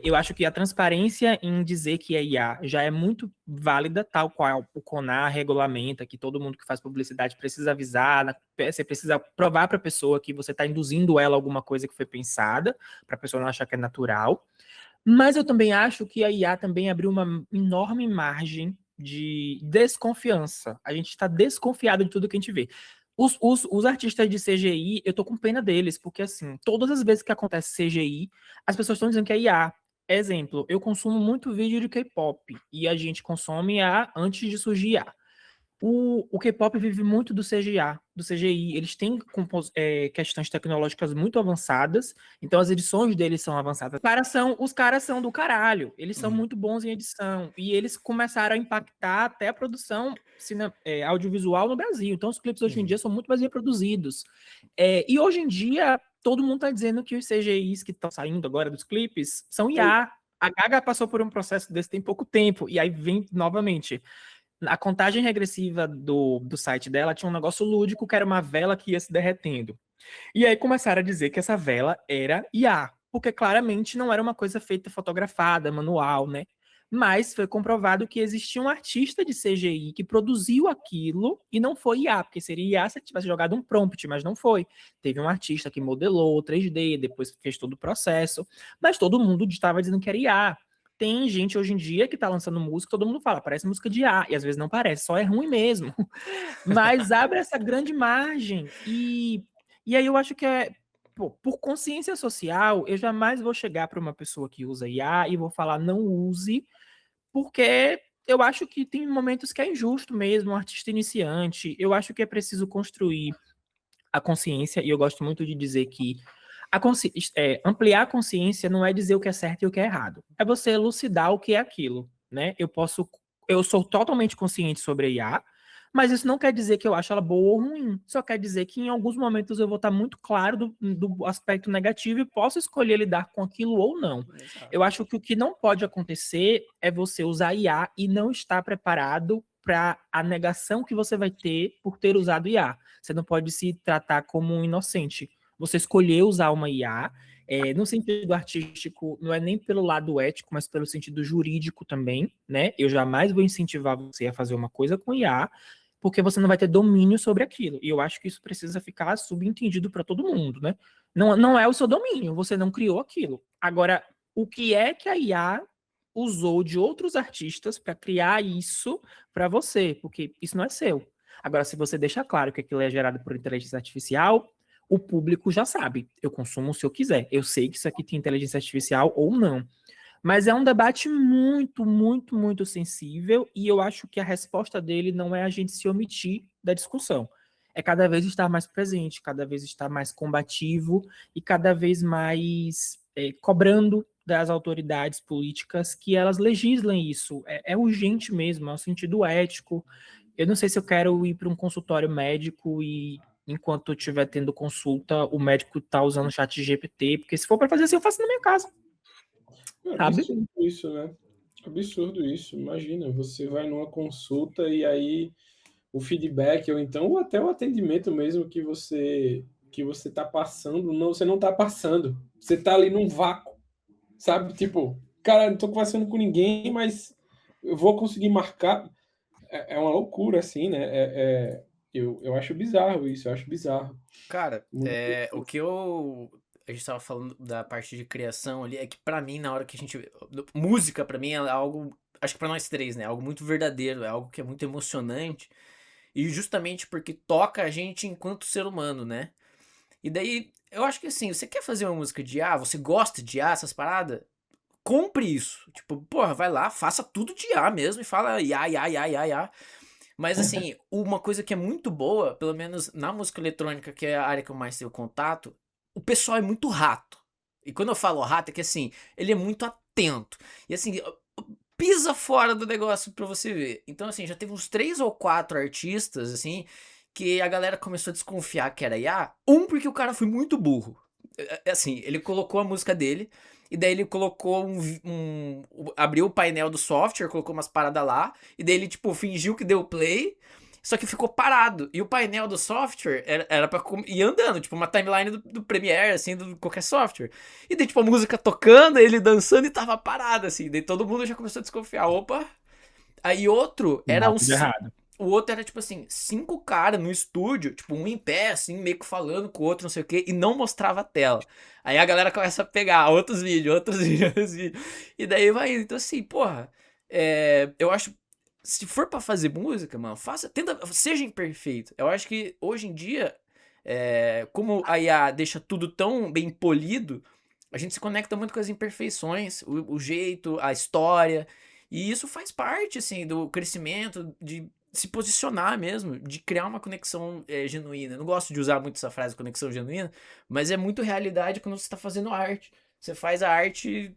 Eu acho que a transparência em dizer que é IA já é muito válida, tal qual o CONAR regulamenta, que todo mundo que faz publicidade precisa avisar, você precisa provar para a pessoa que você está induzindo ela a alguma coisa que foi pensada, para a pessoa não achar que é natural. Mas eu também acho que a IA também abriu uma enorme margem de desconfiança. A gente está desconfiado de tudo que a gente vê. Os artistas de CGI, eu tô com pena deles, porque assim, todas as vezes que acontece CGI, as pessoas estão dizendo que é IA. Exemplo, eu consumo muito vídeo de K-pop e a gente consome IA antes de surgir IA. O K-pop vive muito do CGA, do CGI. Eles têm questões tecnológicas muito avançadas, então as edições deles são avançadas. Os caras são do caralho, eles são Uhum. muito bons em edição. E eles começaram a impactar até a produção audiovisual no Brasil. Então os clipes hoje em Uhum. dia são muito mais reproduzidos. E hoje em dia, todo mundo está dizendo que os CGIs que estão saindo agora dos clipes são IA. A Gaga passou por um processo desse tem pouco tempo, e aí vem novamente. A contagem regressiva do site dela tinha um negócio lúdico que era uma vela que ia se derretendo. E aí começaram a dizer que essa vela era IA, porque claramente não era uma coisa feita fotografada, manual, né? Mas foi comprovado que existia um artista de CGI que produziu aquilo e não foi IA, porque seria IA se ele tivesse jogado um prompt, mas não foi. Teve um artista que modelou 3D, depois fez todo o processo, mas todo mundo estava dizendo que era IA. Tem gente hoje em dia que tá lançando música, todo mundo fala, parece música de IA, e às vezes não parece, só é ruim mesmo. Mas abre essa grande margem. E aí eu acho que por consciência social, eu jamais vou chegar para uma pessoa que usa IA e vou falar não use, porque eu acho que tem momentos que é injusto mesmo, um artista iniciante. Eu acho que é preciso construir a consciência, e eu gosto muito de dizer que ampliar a consciência não é dizer o que é certo e o que é errado. É você elucidar o que é aquilo, né? Eu sou totalmente consciente sobre a IA, mas isso não quer dizer que eu acho ela boa ou ruim. Só quer dizer que em alguns momentos eu vou estar muito claro do aspecto negativo e posso escolher lidar com aquilo ou não. Exato. Eu acho que o que não pode acontecer é você usar IA e não estar preparado para a negação que você vai ter por ter usado IA. Você não pode se tratar como um inocente. Você escolheu usar uma IA, no sentido artístico, não é nem pelo lado ético, mas pelo sentido jurídico também, né? Eu jamais vou incentivar você a fazer uma coisa com IA, porque você não vai ter domínio sobre aquilo. E eu acho que isso precisa ficar subentendido para todo mundo, né? Não, não é o seu domínio, você não criou aquilo. Agora, o que é que a IA usou de outros artistas para criar isso para você? Porque isso não é seu. Agora, se você deixar claro que aquilo é gerado por inteligência artificial, o público já sabe. Eu consumo se eu quiser. Eu sei que isso aqui tem inteligência artificial ou não. Mas é um debate muito, muito, muito sensível e eu acho que a resposta dele não é a gente se omitir da discussão. É cada vez estar mais presente, cada vez estar mais combativo e cada vez mais cobrando das autoridades políticas que elas legislem isso. É urgente mesmo, é um sentido ético. Eu não sei se eu quero ir para um consultório médico e enquanto eu estiver tendo consulta, o médico está usando o chat GPT, porque se for para fazer assim, eu faço na minha casa, É sabe? absurdo isso, né? Absurdo isso. Imagina, você vai numa consulta e aí o feedback ou então até o atendimento mesmo que você está passando, não, você não está passando. Você está ali num vácuo, sabe? Tipo, cara, não estou conversando com ninguém, mas eu vou conseguir marcar. É uma loucura, assim, né? Eu acho bizarro isso, eu acho bizarro. Cara, Muito. o que eu. A gente tava falando da parte de criação ali, é que pra mim, na hora que a gente. Música, pra mim, é algo. Acho que pra nós três, né? Algo muito verdadeiro, é algo que é muito emocionante. E justamente porque toca a gente enquanto ser humano, né? E daí, eu acho que assim, você quer fazer uma música de A, você gosta de A, essas paradas? Compre isso. Tipo, porra, vai lá, faça tudo de A mesmo e fala Ya, Ya, Ya, Ya, Ya. Mas assim, uma coisa que é muito boa, pelo menos na música eletrônica, que é a área que eu mais tenho contato, o pessoal é muito rato. E quando eu falo rato, é que assim, ele é muito atento. E assim, pisa fora do negócio pra você ver. Então, assim, já teve uns 3 ou 4 artistas, assim, que a galera começou a desconfiar que era IA. Porque o cara foi muito burro. Assim, ele colocou a música dele, e daí ele colocou abriu o painel do software, colocou umas paradas lá, e daí ele, tipo, fingiu que deu play, só que ficou parado. E o painel do software era pra ir andando, tipo, uma timeline do Premiere, assim, do qualquer software. E daí, tipo, a música tocando, ele dançando e tava parado, assim. Daí todo mundo já começou a desconfiar. Opa! Aí outro Tem era algo de errado. o outro era, tipo assim, 5 caras no estúdio, tipo, um em pé, assim, meio que falando com o outro, não sei o quê, e não mostrava a tela. Aí a galera começa a pegar outros vídeos, outros vídeos, outros vídeos. E daí vai indo. Então, assim, porra, eu acho. Se for pra fazer música, mano, seja imperfeito. Eu acho que hoje em dia, como a IA deixa tudo tão bem polido, A gente se conecta muito com as imperfeições, o jeito, a história, e isso faz parte, assim, do crescimento, de se posicionar mesmo, de criar uma conexão genuína. Eu não gosto de usar muito essa frase, conexão genuína, mas é muito realidade quando você está fazendo arte. Você faz a arte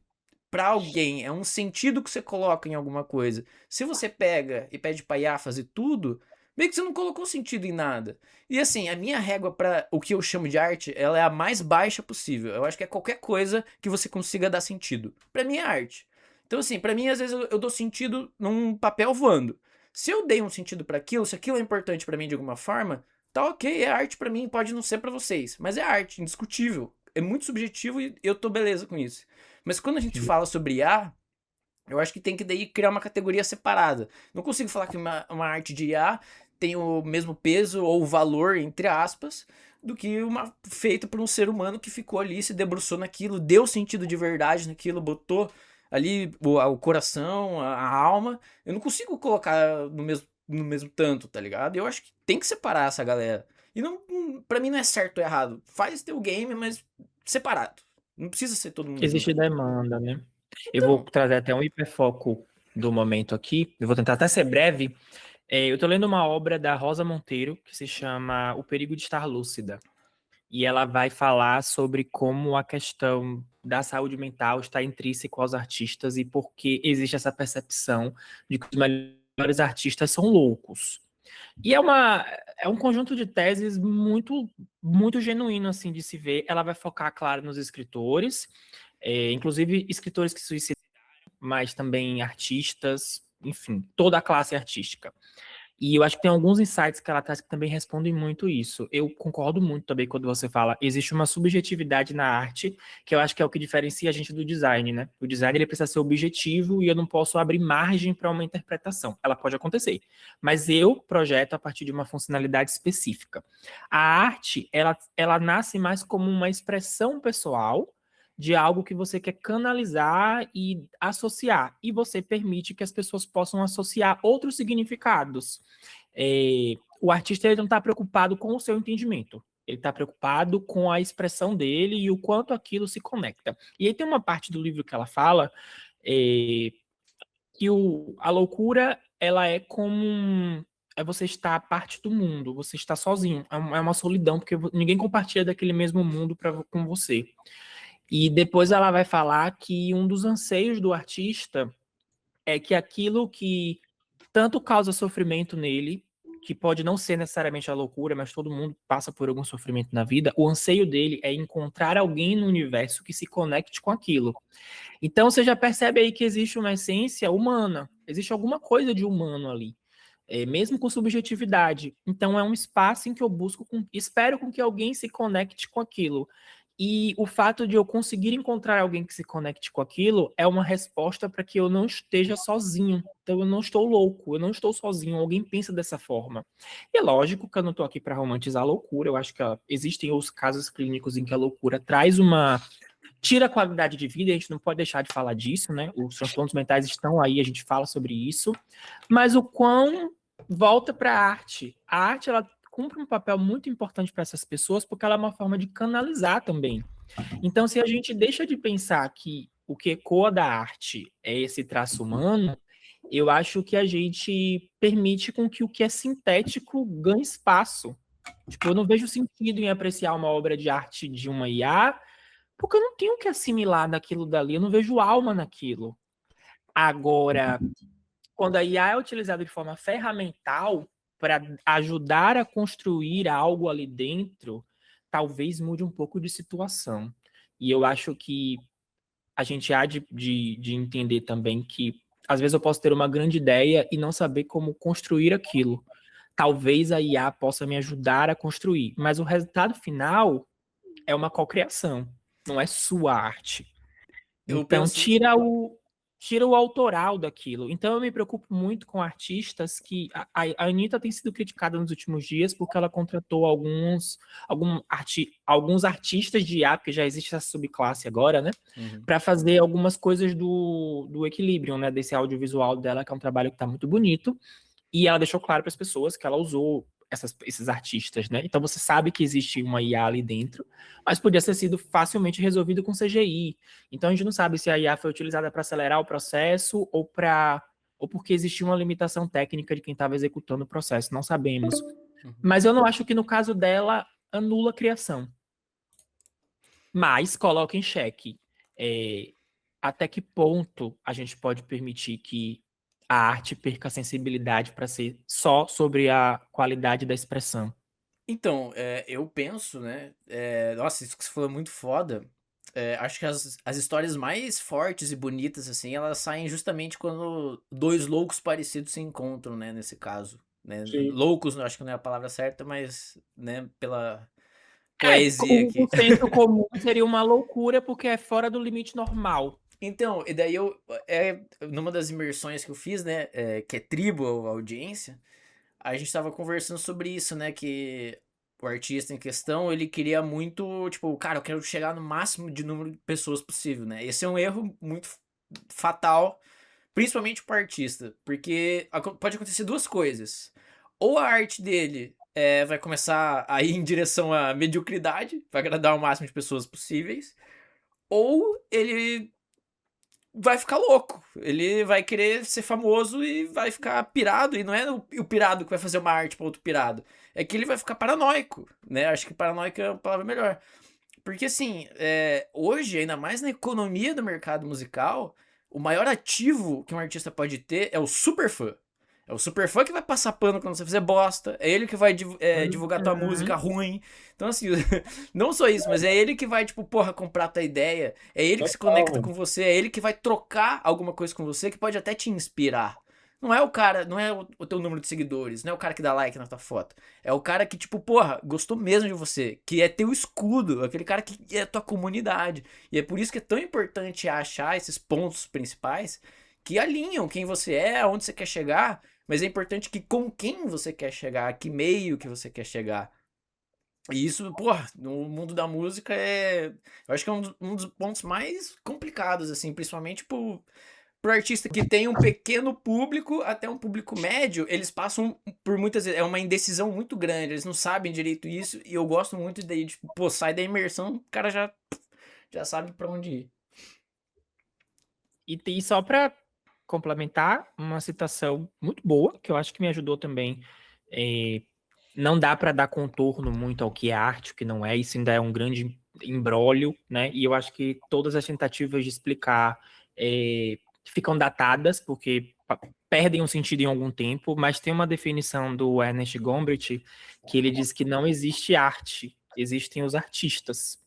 pra alguém, é um sentido que você coloca em alguma coisa. Se você pega e pede pra IA fazer tudo, meio que você não colocou sentido em nada. E assim, a minha régua pra o que eu chamo de arte, ela é a mais baixa possível. Eu acho que é qualquer coisa que você consiga dar sentido. Pra mim é arte. Então assim, pra mim às vezes eu dou sentido num papel voando. Se eu dei um sentido pra aquilo, se aquilo é importante pra mim de alguma forma, tá ok, é arte pra mim, pode não ser pra vocês, mas é arte, indiscutível. É muito subjetivo e eu tô beleza com isso. Mas quando a gente fala sobre IA, eu acho que tem que daí criar uma categoria separada. Não consigo falar que uma arte de IA tem o mesmo peso ou valor, entre aspas, do que uma feita por um ser humano que ficou ali, se debruçou naquilo, deu sentido de verdade naquilo, botou ali o coração, a alma. Eu não consigo colocar no mesmo tanto, tá ligado? Eu acho que tem que separar essa galera. E não, pra mim não é certo ou errado. Faz teu game, mas separado. Não precisa ser todo mundo junto. Existe demanda, né? Eu vou Então, trazer até um hiperfoco do momento aqui. Eu vou tentar até ser breve. Eu tô lendo uma obra da Rosa Monteiro que se chama O Perigo de Estar Lúcida. E ela vai falar sobre como a questão da saúde mental está intrínseca aos artistas e por que existe essa percepção de que os melhores artistas são loucos. E é um conjunto de teses muito, muito genuíno, assim, de se ver. Ela vai focar, claro, nos escritores, inclusive escritores que se suicidaram, mas também artistas, enfim, toda a classe artística. E eu acho que tem alguns insights que ela traz que também respondem muito isso. Eu concordo muito também quando você fala, existe uma subjetividade na arte, que eu acho que é o que diferencia a gente do design, né? O design ele precisa ser objetivo e eu não posso abrir margem para uma interpretação. Ela pode acontecer, mas eu projeto a partir de uma funcionalidade específica. A arte, ela nasce mais como uma expressão pessoal de algo que você quer canalizar e associar, e você permite que as pessoas possam associar outros significados. O artista ele não está preocupado com o seu entendimento, ele está preocupado com a expressão dele e o quanto aquilo se conecta. E aí tem uma parte do livro que ela fala que a loucura ela é como é você estar à parte do mundo, você está sozinho, é uma solidão, porque ninguém compartilha daquele mesmo mundo com você. E depois ela vai falar que um dos anseios do artista é que aquilo que tanto causa sofrimento nele, que pode não ser necessariamente a loucura, mas todo mundo passa por algum sofrimento na vida, o anseio dele é encontrar alguém no universo que se conecte com aquilo. Então você já percebe aí que existe uma essência humana, existe alguma coisa de humano ali. Mesmo com subjetividade. Então é um espaço em que eu espero com que alguém se conecte com aquilo. E o fato de eu conseguir encontrar alguém que se conecte com aquilo é uma resposta para que eu não esteja sozinho. Então eu não estou louco, eu não estou sozinho, alguém pensa dessa forma. E é lógico que eu não estou aqui para romantizar a loucura, eu acho que existem os casos clínicos em que a loucura tira a qualidade de vida, a gente não pode deixar de falar disso, né? Os transtornos mentais estão aí, a gente fala sobre isso, mas o quão volta para a arte. A arte, ela cumpre um papel muito importante para essas pessoas, porque ela é uma forma de canalizar também. Então, se a gente deixa de pensar que o que ecoa da arte é esse traço humano, eu acho que a gente permite com que o que é sintético ganhe espaço. Tipo, eu não vejo sentido em apreciar uma obra de arte de uma IA, porque eu não tenho o que assimilar naquilo dali, eu não vejo alma naquilo. Agora, quando a IA é utilizada de forma ferramental para ajudar a construir algo ali dentro, talvez mude um pouco de situação. E eu acho que a gente há de entender também que às vezes eu posso ter uma grande ideia e não saber como construir aquilo. Talvez a IA possa me ajudar a construir, mas o resultado final é uma cocriação, não é sua arte. eu Então, penso. tira o autoral daquilo. Então, eu me preocupo muito com artistas que... A Anitta tem sido criticada nos últimos dias porque ela contratou alguns artistas de IA, porque já existe essa subclasse agora, né? Uhum. Para fazer algumas coisas do Equilibrium, né? Desse audiovisual dela, que é um trabalho que está muito bonito. E ela deixou claro para as pessoas que ela usou esses artistas, né? Então você sabe que existe uma IA ali dentro, mas podia ter sido facilmente resolvido com CGI. Então a gente não sabe se a IA foi utilizada para acelerar o processo ou porque existia uma limitação técnica de quem estava executando o processo, não sabemos. Mas eu não acho que no caso dela anula a criação. Mas coloca em xeque até que ponto a gente pode permitir que a arte perca a sensibilidade para ser só sobre a qualidade da expressão. Então, eu penso, né? Nossa, isso que você falou é muito foda. Acho que as histórias mais fortes e bonitas, assim, elas saem justamente quando dois loucos parecidos se encontram, né? Nesse caso. Né? Sim. Loucos, acho que não é a palavra certa, mas, né, pela poesia O aqui. senso comum seria uma loucura porque é fora do limite normal. Então, e daí numa das imersões que eu fiz, né, que é tribo à audiência, a gente tava conversando sobre isso, né, que o artista em questão, ele queria muito, tipo, cara, eu quero chegar no máximo de número de pessoas possível, né? Esse é um erro muito fatal, principalmente pro artista, porque pode acontecer duas coisas. Ou a arte dele vai começar a ir em direção à mediocridade, vai agradar o máximo de pessoas possíveis, ou ele vai ficar louco. Ele vai querer ser famoso e vai ficar pirado. E não é o pirado que vai fazer uma arte para outro pirado. É que ele vai ficar paranoico, né? Acho que paranoico é a palavra melhor. Porque, assim, hoje, ainda mais na economia do mercado musical, o maior ativo que um artista pode ter é o super fã. É o super fã que vai passar pano quando você fizer bosta. É ele que vai divulgar tua música ruim. Então, assim, não só isso, mas é ele que vai, tipo, porra, comprar tua ideia. É ele que se conecta Total. com você. É ele que vai trocar alguma coisa com você que pode até te inspirar. Não é o cara, não é o teu número de seguidores, não é o cara que dá like na tua foto. É o cara que, tipo, porra, gostou mesmo de você, que é teu escudo, aquele cara que é tua comunidade. E é por isso que é tão importante achar esses pontos principais que alinham quem você é, aonde você quer chegar, mas é importante que com quem você quer chegar, que meio que você quer chegar. E isso, porra, no mundo da música eu acho que é um dos pontos mais complicados, assim, principalmente pro artista que tem um pequeno público até um público médio, eles passam por muitas vezes, é uma indecisão muito grande, eles não sabem direito isso, e eu gosto muito daí, tipo, pô, sai da imersão, o cara já sabe pra onde ir. E só para complementar, uma citação muito boa, que eu acho que me ajudou também. é, não dá para dar contorno muito ao que é arte, o que não é, isso ainda é um grande imbróglio, né? E eu acho que todas as tentativas de explicar ficam datadas, porque perdem um sentido em algum tempo, mas tem uma definição do Ernest Gombrich que ele diz que não existe arte, existem os artistas.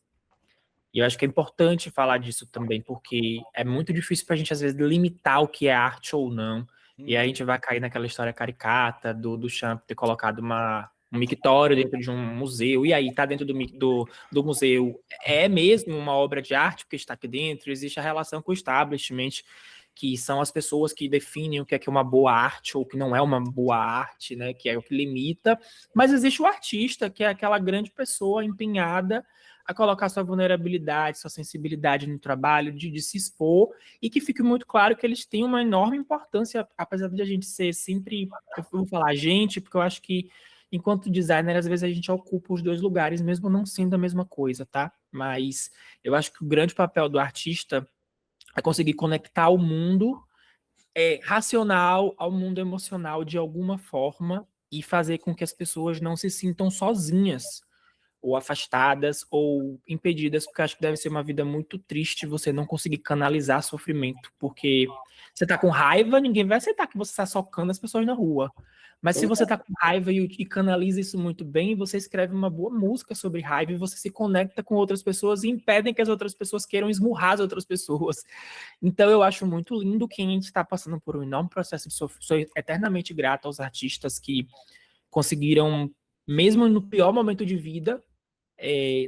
E eu acho que é importante falar disso também, porque é muito difícil para a gente, às vezes, limitar o que é arte ou não. E aí a gente vai cair naquela história caricata do Champ ter colocado um mictório dentro de um museu, e aí tá dentro do museu. É mesmo uma obra de arte, porque está aqui dentro, existe a relação com o establishment, que são as pessoas que definem o que é uma boa arte ou o que não é uma boa arte, né? Que é o que limita. Mas existe o artista, que é aquela grande pessoa empenhada a colocar sua vulnerabilidade, sua sensibilidade no trabalho, de se expor, e que fique muito claro que eles têm uma enorme importância, apesar de a gente ser sempre, eu vou falar gente, porque eu acho que enquanto designer, às vezes a gente ocupa os dois lugares, mesmo não sendo a mesma coisa, tá? Mas eu acho que o grande papel do artista é conseguir conectar o mundo racional ao mundo emocional de alguma forma e fazer com que as pessoas não se sintam sozinhas ou afastadas ou impedidas, porque eu acho que deve ser uma vida muito triste você não conseguir canalizar sofrimento, porque você tá com raiva, ninguém vai aceitar que você está socando as pessoas na rua. Mas se você tá com raiva e canaliza isso muito bem, você escreve uma boa música sobre raiva e você se conecta com outras pessoas e impedem que as outras pessoas queiram esmurrar as outras pessoas. Então eu acho muito lindo que a gente está passando por um enorme processo de sofrimento. Sou eternamente grato aos artistas que conseguiram, mesmo no pior momento de vida,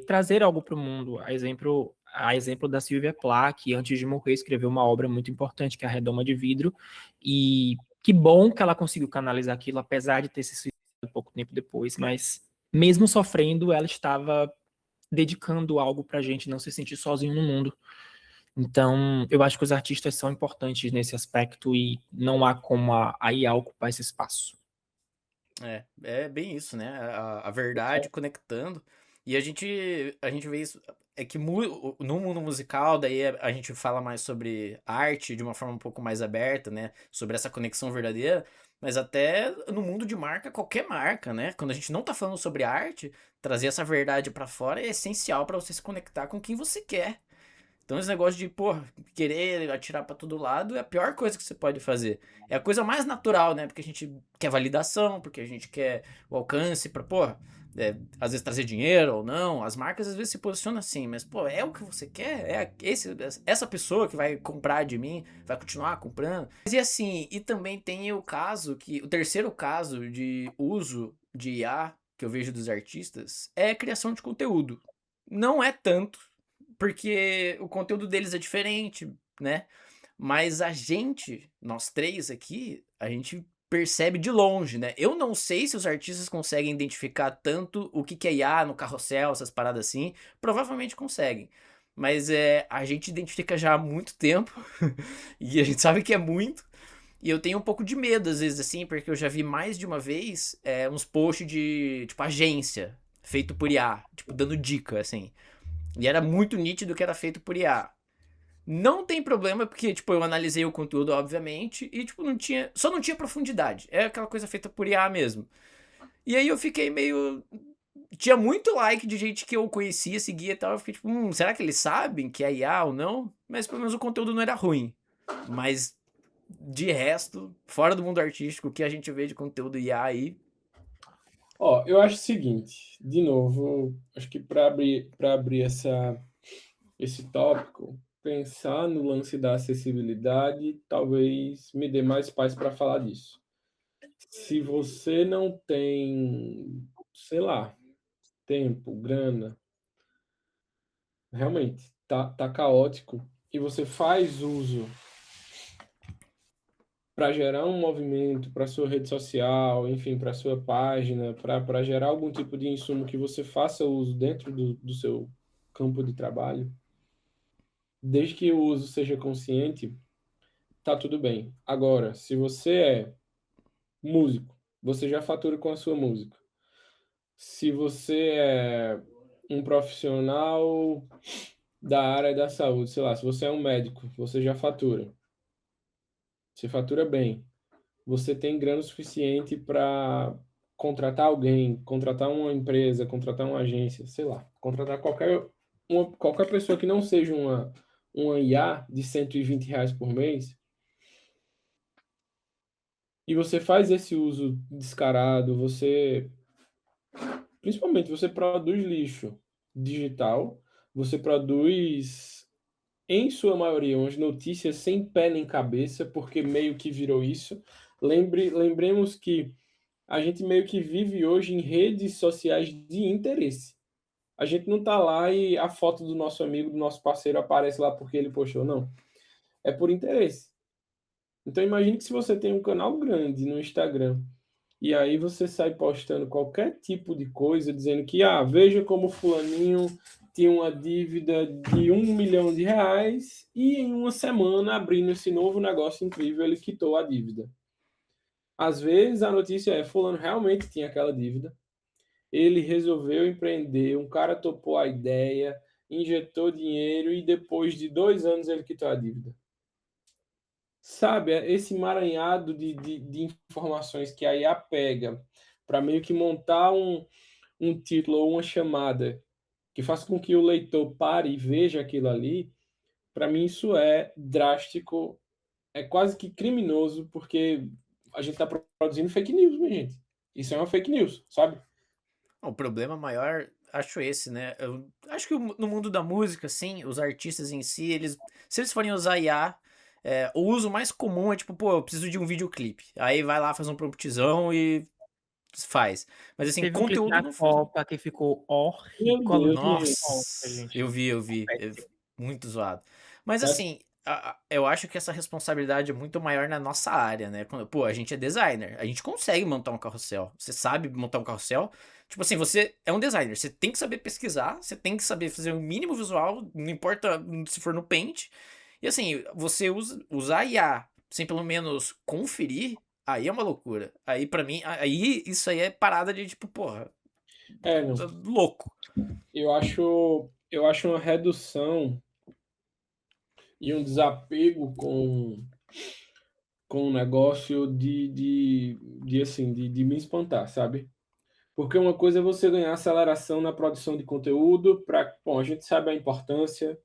trazer algo para o mundo. A exemplo da Sylvia Plath, que antes de morrer escreveu uma obra muito importante, que é A Redoma de Vidro, e que bom que ela conseguiu canalizar aquilo, apesar de ter se suicidado pouco tempo depois, mas mesmo sofrendo, ela estava dedicando algo para a gente não se sentir sozinho no mundo. Então, eu acho que os artistas são importantes nesse aspecto e não há como a IA ocupar esse espaço. É bem isso, né? A verdade conectando. E a gente vê isso. É que no mundo musical, daí a gente fala mais sobre arte de uma forma um pouco mais aberta, né? Sobre essa conexão verdadeira. Mas até no mundo de marca, qualquer marca, né? Quando a gente não tá falando sobre arte, trazer essa verdade pra fora é essencial pra você se conectar com quem você quer. Então esse negócio de, pô, querer atirar pra todo lado é a pior coisa que você pode fazer. É a coisa mais natural, né? Porque a gente quer validação, porque a gente quer o alcance pra, pô, às vezes trazer dinheiro ou não. As marcas às vezes se posicionam assim, mas, pô, é o que você quer? Essa pessoa que vai comprar de mim, vai continuar comprando. E assim, e também tem o terceiro caso de uso de IA que eu vejo dos artistas é a criação de conteúdo. Não é tanto, porque o conteúdo deles é diferente, né? Mas nós três aqui, a gente percebe de longe, né? Eu não sei se os artistas conseguem identificar tanto o que é IA no carrossel, essas paradas assim. Provavelmente conseguem. Mas a gente identifica já há muito tempo. E a gente sabe que é muito. E eu tenho um pouco de medo, às vezes, assim, porque eu já vi mais de uma vez uns posts de, tipo, agência, feito por IA, tipo, dando dica, assim. E era muito nítido que era feito por IA. Não tem problema, porque, tipo, eu analisei o conteúdo, obviamente, e, tipo, só não tinha profundidade. É aquela coisa feita por IA mesmo. E aí eu fiquei meio. Tinha muito like de gente que eu conhecia, seguia e tal. Eu fiquei tipo, será que eles sabem que é IA ou não? Mas pelo menos o conteúdo não era ruim. Mas, de resto, fora do mundo artístico, o que a gente vê de conteúdo IA aí. Ó, eu acho o seguinte, de novo, acho que para abrir esse tópico, pensar no lance da acessibilidade talvez me dê mais paz para falar disso. Se você não tem, sei lá, tempo, grana, realmente tá caótico e você faz uso para gerar um movimento para sua rede social, enfim, para sua página, para gerar algum tipo de insumo que você faça uso dentro do seu campo de trabalho, desde que o uso seja consciente, tá tudo bem. Agora, se você é músico, você já fatura com a sua música. Se você é um profissional da área da saúde, sei lá, se você é um médico, você já fatura. Você fatura bem. Você tem grana suficiente para contratar alguém, contratar uma empresa, contratar uma agência, sei lá, contratar qualquer pessoa que não seja uma IA de R$ 120 por mês, e você faz esse uso descarado, principalmente você produz lixo digital, você produz, em sua maioria, umas notícias sem pé nem cabeça, porque meio que virou isso. Lembremos que a gente meio que vive hoje em redes sociais de interesse. A gente não tá lá e a foto do nosso amigo, do nosso parceiro aparece lá porque ele postou, não. É por interesse. Então imagine que se você tem um canal grande no Instagram e aí você sai postando qualquer tipo de coisa dizendo que, veja como fulaninho tinha uma dívida de R$ 1 milhão e em uma semana, abrindo esse novo negócio incrível, ele quitou a dívida. Às vezes a notícia é, fulano realmente tinha aquela dívida, ele resolveu empreender, um cara topou a ideia, injetou dinheiro e depois de 2 anos ele quitou a dívida. Sabe, esse emaranhado de informações que a IA pega para meio que montar um título ou uma chamada que faça com que o leitor pare e veja aquilo ali, para mim isso é drástico, é quase que criminoso, porque a gente está produzindo fake news, minha gente. Isso é uma fake news, sabe? O problema maior, acho esse, né? Eu acho que no mundo da música, assim, os artistas em si, se eles forem usar IA, o uso mais comum é tipo, pô, eu preciso de um videoclipe. Aí vai lá, faz um promptzão e faz. Mas assim, Teve um clipe conteúdo da não funciona. Copa que ficou Meu horrível. Deus, minha gente. Nossa, Nossa, gente. eu vi. Muito zoado. Mas Mas, assim, eu acho que essa responsabilidade é muito maior na nossa área, né? Pô, a gente é designer, a gente consegue montar um carrossel. Você sabe montar um carrossel? Tipo assim, você é um designer, você tem que saber pesquisar, você tem que saber fazer o mínimo visual, não importa se for no Paint. E assim, você usar IA sem pelo menos conferir, aí é uma loucura. Aí pra mim, aí isso aí é parada de tipo, porra, Não. tá louco. Eu acho uma redução e um desapego com o negócio de me espantar, sabe? Porque uma coisa é você ganhar aceleração na produção de conteúdo para, bom, a gente sabe a importância,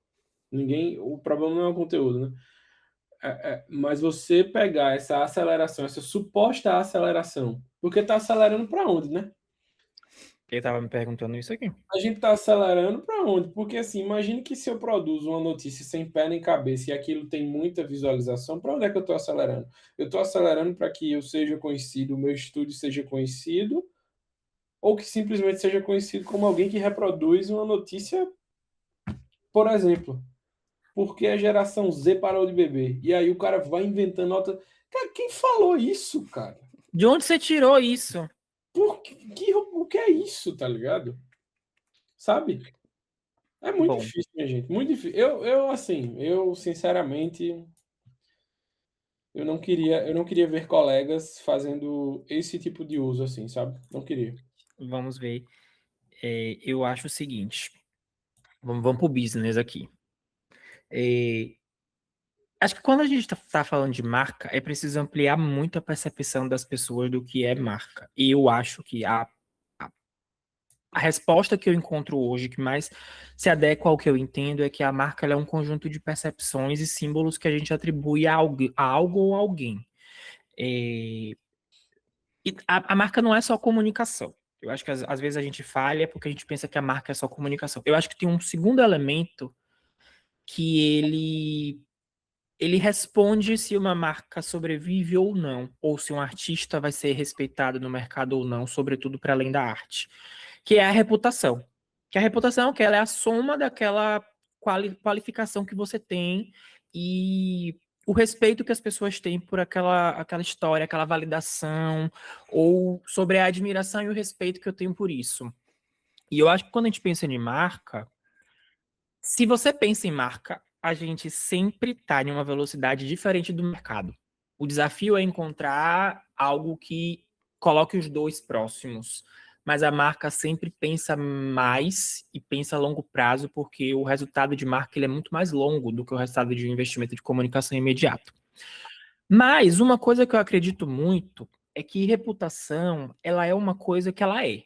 o problema não é o conteúdo, né? Mas você pegar essa aceleração, essa suposta aceleração, porque está acelerando para onde, né? Ele tava me perguntando isso aqui. A gente está acelerando para onde? Porque assim, imagine que se eu produzo uma notícia sem pé nem cabeça e aquilo tem muita visualização, para onde é que eu estou acelerando? Eu estou acelerando para que eu seja conhecido, o meu estúdio seja conhecido, ou que simplesmente seja conhecido como alguém que reproduz uma notícia, por exemplo, porque a geração Z parou de beber. E aí o cara vai inventando outra. Cara, quem falou isso, cara? De onde você tirou isso? O que é isso, tá ligado? Sabe? É muito Bom, difícil, minha gente. Muito difícil. Eu sinceramente, eu não queria ver colegas fazendo esse tipo de uso, assim, sabe? Não queria. vamos ver. Eu acho o seguinte. Vamos pro business aqui. Acho que quando a gente tá falando de marca, é preciso ampliar muito a percepção das pessoas do que é marca. E eu acho que a resposta que eu encontro hoje, que mais se adequa ao que eu entendo, é que a marca ela é um conjunto de percepções e símbolos que a gente atribui a algo ou alguém. É, E a marca não é só comunicação. Eu acho que às vezes a gente falha porque a gente pensa que a marca é só comunicação. Eu acho que tem um segundo elemento que ele responde se uma marca sobrevive ou não, ou se um artista vai ser respeitado no mercado ou não, sobretudo para além da arte, que é a reputação. Que a reputação que ela é a soma daquela qualificação que você tem e o respeito que as pessoas têm por aquela história, aquela validação, ou sobre a admiração e o respeito que eu tenho por isso. E eu acho que quando a gente pensa em marca, se você pensa em marca, a gente sempre está em uma velocidade diferente do mercado. O desafio é encontrar algo que coloque os dois próximos. Mas a marca sempre pensa mais e pensa a longo prazo, porque o resultado de marca ele é muito mais longo do que o resultado de um investimento de comunicação imediato. Mas uma coisa que eu acredito muito é que reputação, ela é uma coisa que ela é.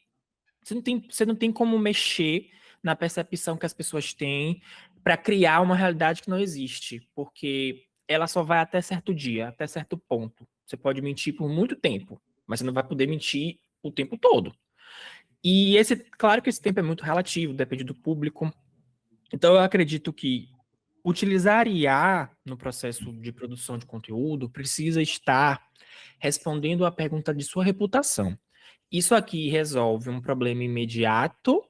Você não tem como mexer na percepção que as pessoas têm para criar uma realidade que não existe, porque ela só vai até certo dia, até certo ponto. Você pode mentir por muito tempo, mas você não vai poder mentir o tempo todo. E claro que esse tempo é muito relativo, depende do público. Então eu acredito que utilizar IA no processo de produção de conteúdo precisa estar respondendo à pergunta de sua reputação. Isso aqui resolve um problema imediato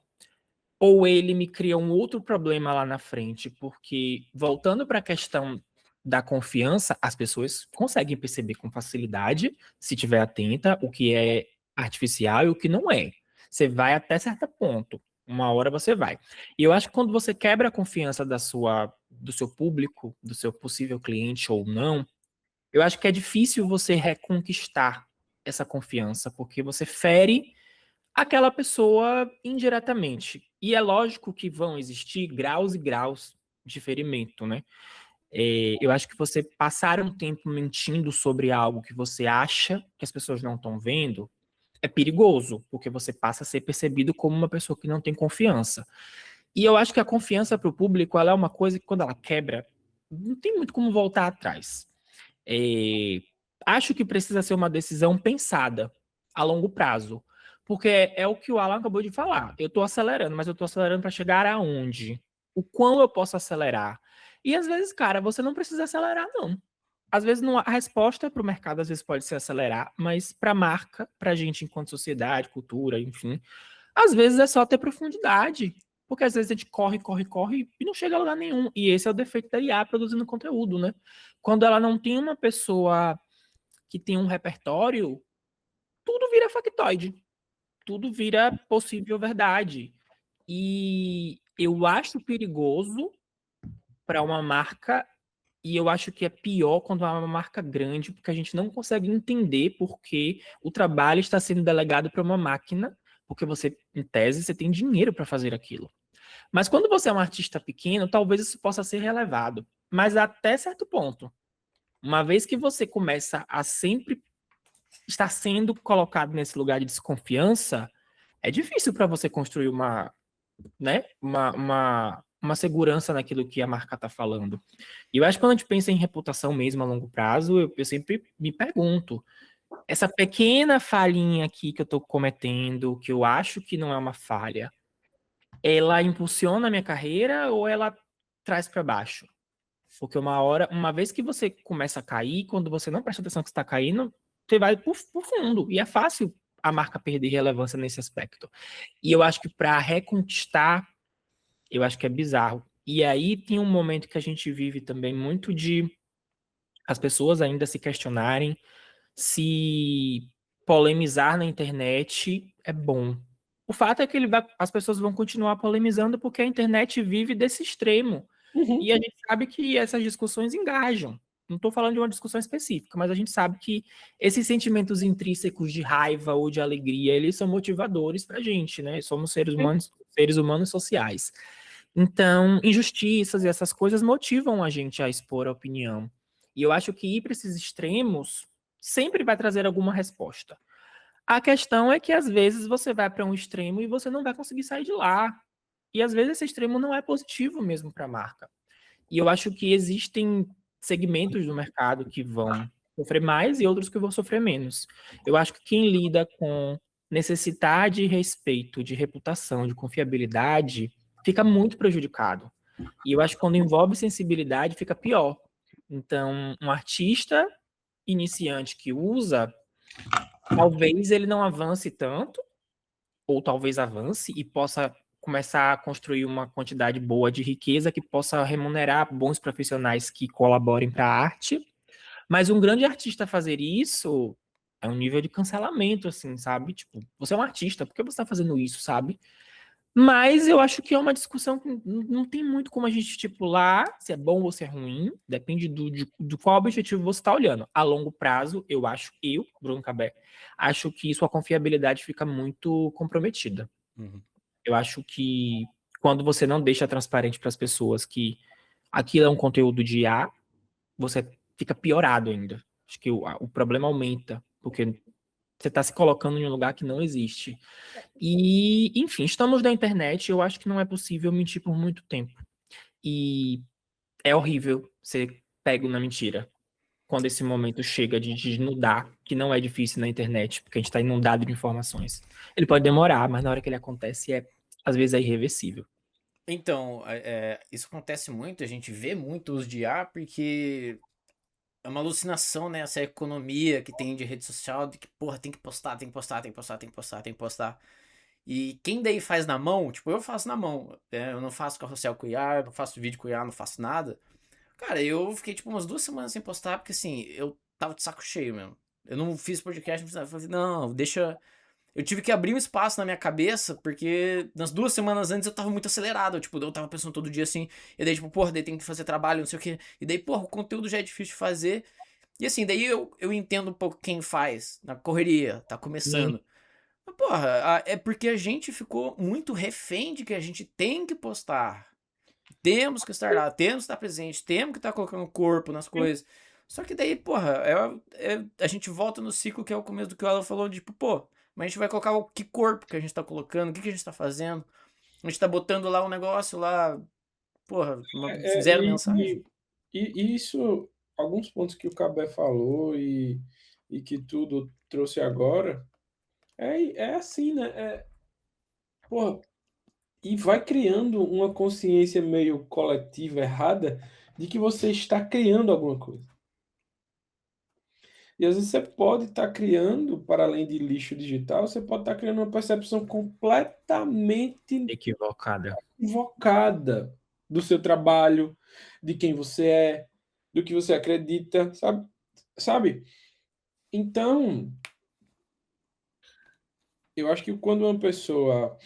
ou ele me cria um outro problema lá na frente? Porque, voltando para a questão da confiança, as pessoas conseguem perceber com facilidade, se tiver atenta, o que é artificial e o que não é. Você vai até certo ponto. Uma hora você vai. E eu acho que quando você quebra a confiança do seu público, do seu possível cliente ou não, eu acho que é difícil você reconquistar essa confiança, porque você fere aquela pessoa indiretamente. E é lógico que vão existir graus e graus de ferimento, né? Eu acho que você passar um tempo mentindo sobre algo que você acha que as pessoas não estão vendo é perigoso, porque você passa a ser percebido como uma pessoa que não tem confiança. E eu acho que a confiança para o público ela é uma coisa que, quando ela quebra, não tem muito como voltar atrás. É, Acho que precisa ser uma decisão pensada a longo prazo. Porque é o que o Alan acabou de falar. Eu estou acelerando, mas eu estou acelerando para chegar aonde? O quão eu posso acelerar? E às vezes, cara, você não precisa acelerar, não. Às vezes não, a resposta para o mercado às vezes pode ser acelerar, mas para a marca, para a gente enquanto sociedade, cultura, enfim, às vezes é só ter profundidade. Porque às vezes a gente corre, corre, corre e não chega a lugar nenhum. E esse é o defeito da IA produzindo conteúdo, né? Quando ela não tem uma pessoa que tem um repertório, tudo vira factoide, tudo vira possível verdade. E eu acho perigoso para uma marca E eu acho que é pior quando há uma marca grande, porque a gente não consegue entender por que o trabalho está sendo delegado para uma máquina, porque você, em tese, você tem dinheiro para fazer aquilo. Mas quando você é um artista pequeno, talvez isso possa ser relevado. Mas até certo ponto. Uma vez que você começa a sempre estar sendo colocado nesse lugar de desconfiança, é difícil para você construir né, uma segurança naquilo que a marca está falando. E eu acho que quando a gente pensa em reputação mesmo a longo prazo, eu sempre me pergunto, essa pequena falhinha aqui que eu estou cometendo, que eu acho que não é uma falha, ela impulsiona a minha carreira ou ela traz para baixo? Porque uma vez que você começa a cair, quando você não presta atenção que está caindo, você vai pro fundo. E é fácil a marca perder relevância nesse aspecto. E eu acho que para reconquistar, eu acho que é bizarro. E aí tem um momento que a gente vive também muito de as pessoas ainda se questionarem se polemizar na internet é bom. O fato é que as pessoas vão continuar polemizando porque a internet vive desse extremo. Uhum. E a gente sabe que essas discussões engajam. Não estou falando de uma discussão específica, mas a gente sabe que esses sentimentos intrínsecos de raiva ou de alegria, eles são motivadores para a gente, né? Somos seres humanos sociais. Então, injustiças e essas coisas motivam a gente a expor a opinião. E eu acho que ir para esses extremos sempre vai trazer alguma resposta. A questão é que às vezes você vai para um extremo e você não vai conseguir sair de lá. E às vezes esse extremo não é positivo mesmo para a marca. E eu acho que existem segmentos do mercado que vão sofrer mais e outros que vão sofrer menos. Eu acho que quem lida com necessidade de respeito, de reputação, de confiabilidade, fica muito prejudicado. E eu acho que quando envolve sensibilidade, fica pior. Então, um artista iniciante que usa, talvez ele não avance tanto, ou talvez avance e possa começar a construir uma quantidade boa de riqueza que possa remunerar bons profissionais que colaborem para a arte. Mas um grande artista fazer isso é um nível de cancelamento, assim, sabe? Tipo, você é um artista, por que você está fazendo isso, sabe? Mas eu acho que é uma discussão que não tem muito como a gente estipular se é bom ou se é ruim. Depende do qual objetivo você está olhando. A longo prazo, Bruno Cabé, acho que sua confiabilidade fica muito comprometida. Uhum. Eu acho que quando você não deixa transparente para as pessoas que aquilo é um conteúdo de IA, você fica piorado ainda. Acho que o problema aumenta, porque você está se colocando em um lugar que não existe. E, enfim, estamos na internet, eu acho que não é possível mentir por muito tempo. E é horrível ser pego na mentira. Quando esse momento chega de desnudar, que não é difícil na internet, porque a gente está inundado de informações. Ele pode demorar, mas na hora que ele acontece, às vezes é irreversível. Então, isso acontece muito, a gente vê muito os de IA porque é uma alucinação, né? Essa economia que tem de rede social, de que, porra, tem que postar, tem que postar, tem que postar, tem que postar, tem que postar. E quem daí faz na mão, tipo, eu faço na mão. Eu não faço carrossel com IA, eu não faço vídeo com IA, não faço nada. Cara, eu fiquei, tipo, umas 2 semanas sem postar, porque assim, eu tava de saco cheio mesmo. Eu não fiz podcast, eu falei, não, deixa. Eu tive que abrir um espaço na minha cabeça, porque nas 2 semanas antes eu tava muito acelerado. Tipo, eu tava pensando todo dia assim, e daí, tipo, porra, daí tem que fazer trabalho, não sei o quê. E daí, porra, o conteúdo já é difícil de fazer. E assim, daí eu entendo um pouco quem faz, na correria, tá Sim, começando. Mas, porra, é porque a gente ficou muito refém de que a gente tem que postar. Temos que estar lá, temos que estar presente, temos que estar colocando corpo nas coisas. Só que daí, porra, a gente volta no ciclo que é o começo do que ela falou, tipo, pô, mas a gente vai colocar o que corpo que a gente tá colocando, o que a gente tá fazendo. A gente tá botando lá um negócio lá, porra, É, zero mensagem. e isso, alguns pontos que o Cabé falou e que tudo trouxe agora, é assim, né? Porra, e vai criando uma consciência meio coletiva errada de que você está criando alguma coisa. E às vezes você pode estar criando, para além de lixo digital, você pode estar criando uma percepção completamente equivocada. equivocada do seu trabalho, de quem você é, do que você acredita, sabe? Sabe? Então, eu acho que quando uma pessoa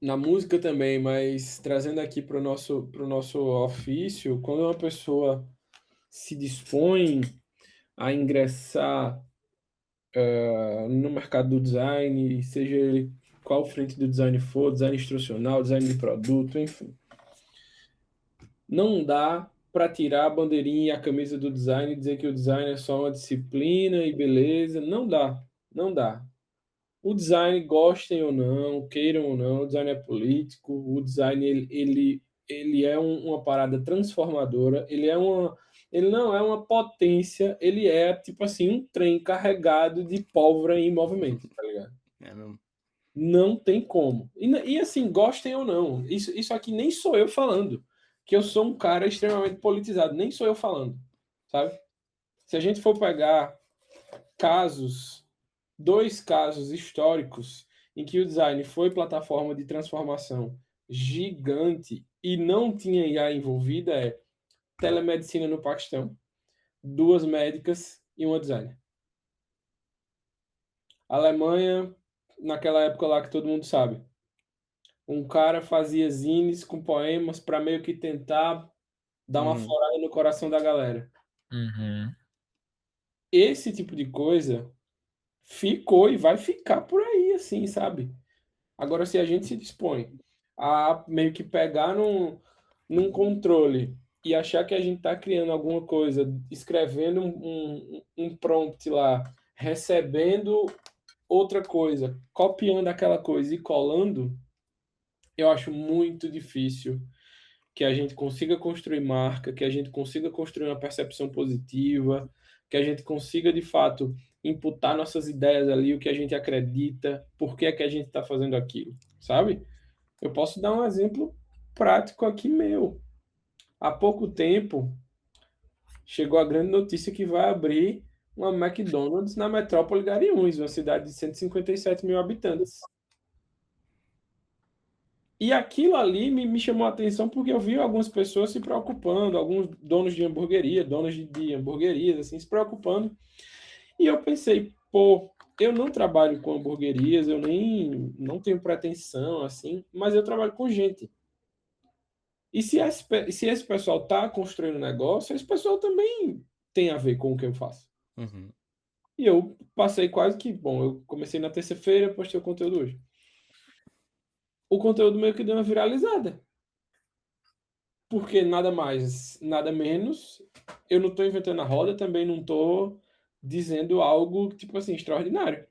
na música também, mas trazendo aqui para o nosso ofício, quando uma pessoa se dispõe a ingressar no mercado do design, seja ele qual frente do design for, design instrucional, design de produto, enfim. Não dá para tirar a bandeirinha e a camisa do design e dizer que o design é só uma disciplina e beleza. Não dá, não dá. O design, gostem ou não, queiram ou não, o design é político, o design ele é uma parada transformadora, ele não é uma potência, ele é tipo assim um trem carregado de pólvora em movimento, tá ligado? É mesmo. Não tem como. E assim, gostem ou não, isso aqui nem sou eu falando, que eu sou um cara extremamente politizado, nem sou eu falando, sabe? Se a gente for pegar dois casos históricos em que o design foi plataforma de transformação gigante e não tinha IA envolvida, é telemedicina no Paquistão, 2 médicas e uma designer. Alemanha, naquela época lá que todo mundo sabe, um cara fazia zines com poemas para meio que tentar dar uma forada no coração da galera. Uhum. Esse tipo de coisa ficou e vai ficar por aí, assim, sabe? Agora, se a gente se dispõe a meio que pegar num controle e achar que a gente está criando alguma coisa, escrevendo um prompt lá, recebendo outra coisa, copiando aquela coisa e colando, eu acho muito difícil que a gente consiga construir marca, que a gente consiga construir uma percepção positiva, que a gente consiga, de fato, imputar nossas ideias ali, o que a gente acredita, por que é que a gente está fazendo aquilo, sabe? Eu posso dar um exemplo prático aqui meu. Há pouco tempo, chegou a grande notícia que vai abrir uma McDonald's na metrópole Garanhuns, uma cidade de 157 mil habitantes. E aquilo ali me chamou a atenção porque eu vi algumas pessoas se preocupando, alguns donos de hamburgueria, donos de hamburguerias, assim, se preocupando. E eu pensei, pô, eu não trabalho com hamburguerias, eu nem não tenho pretensão, assim, mas eu trabalho com gente. E se esse pessoal está construindo negócio, esse pessoal também tem a ver com o que eu faço. Uhum. E eu passei quase que, bom, eu comecei na terça-feira, postei o conteúdo hoje. O conteúdo meio que deu uma viralizada. Porque nada mais, nada menos, eu não estou inventando a roda, também não estou dizendo algo, tipo assim, extraordinário.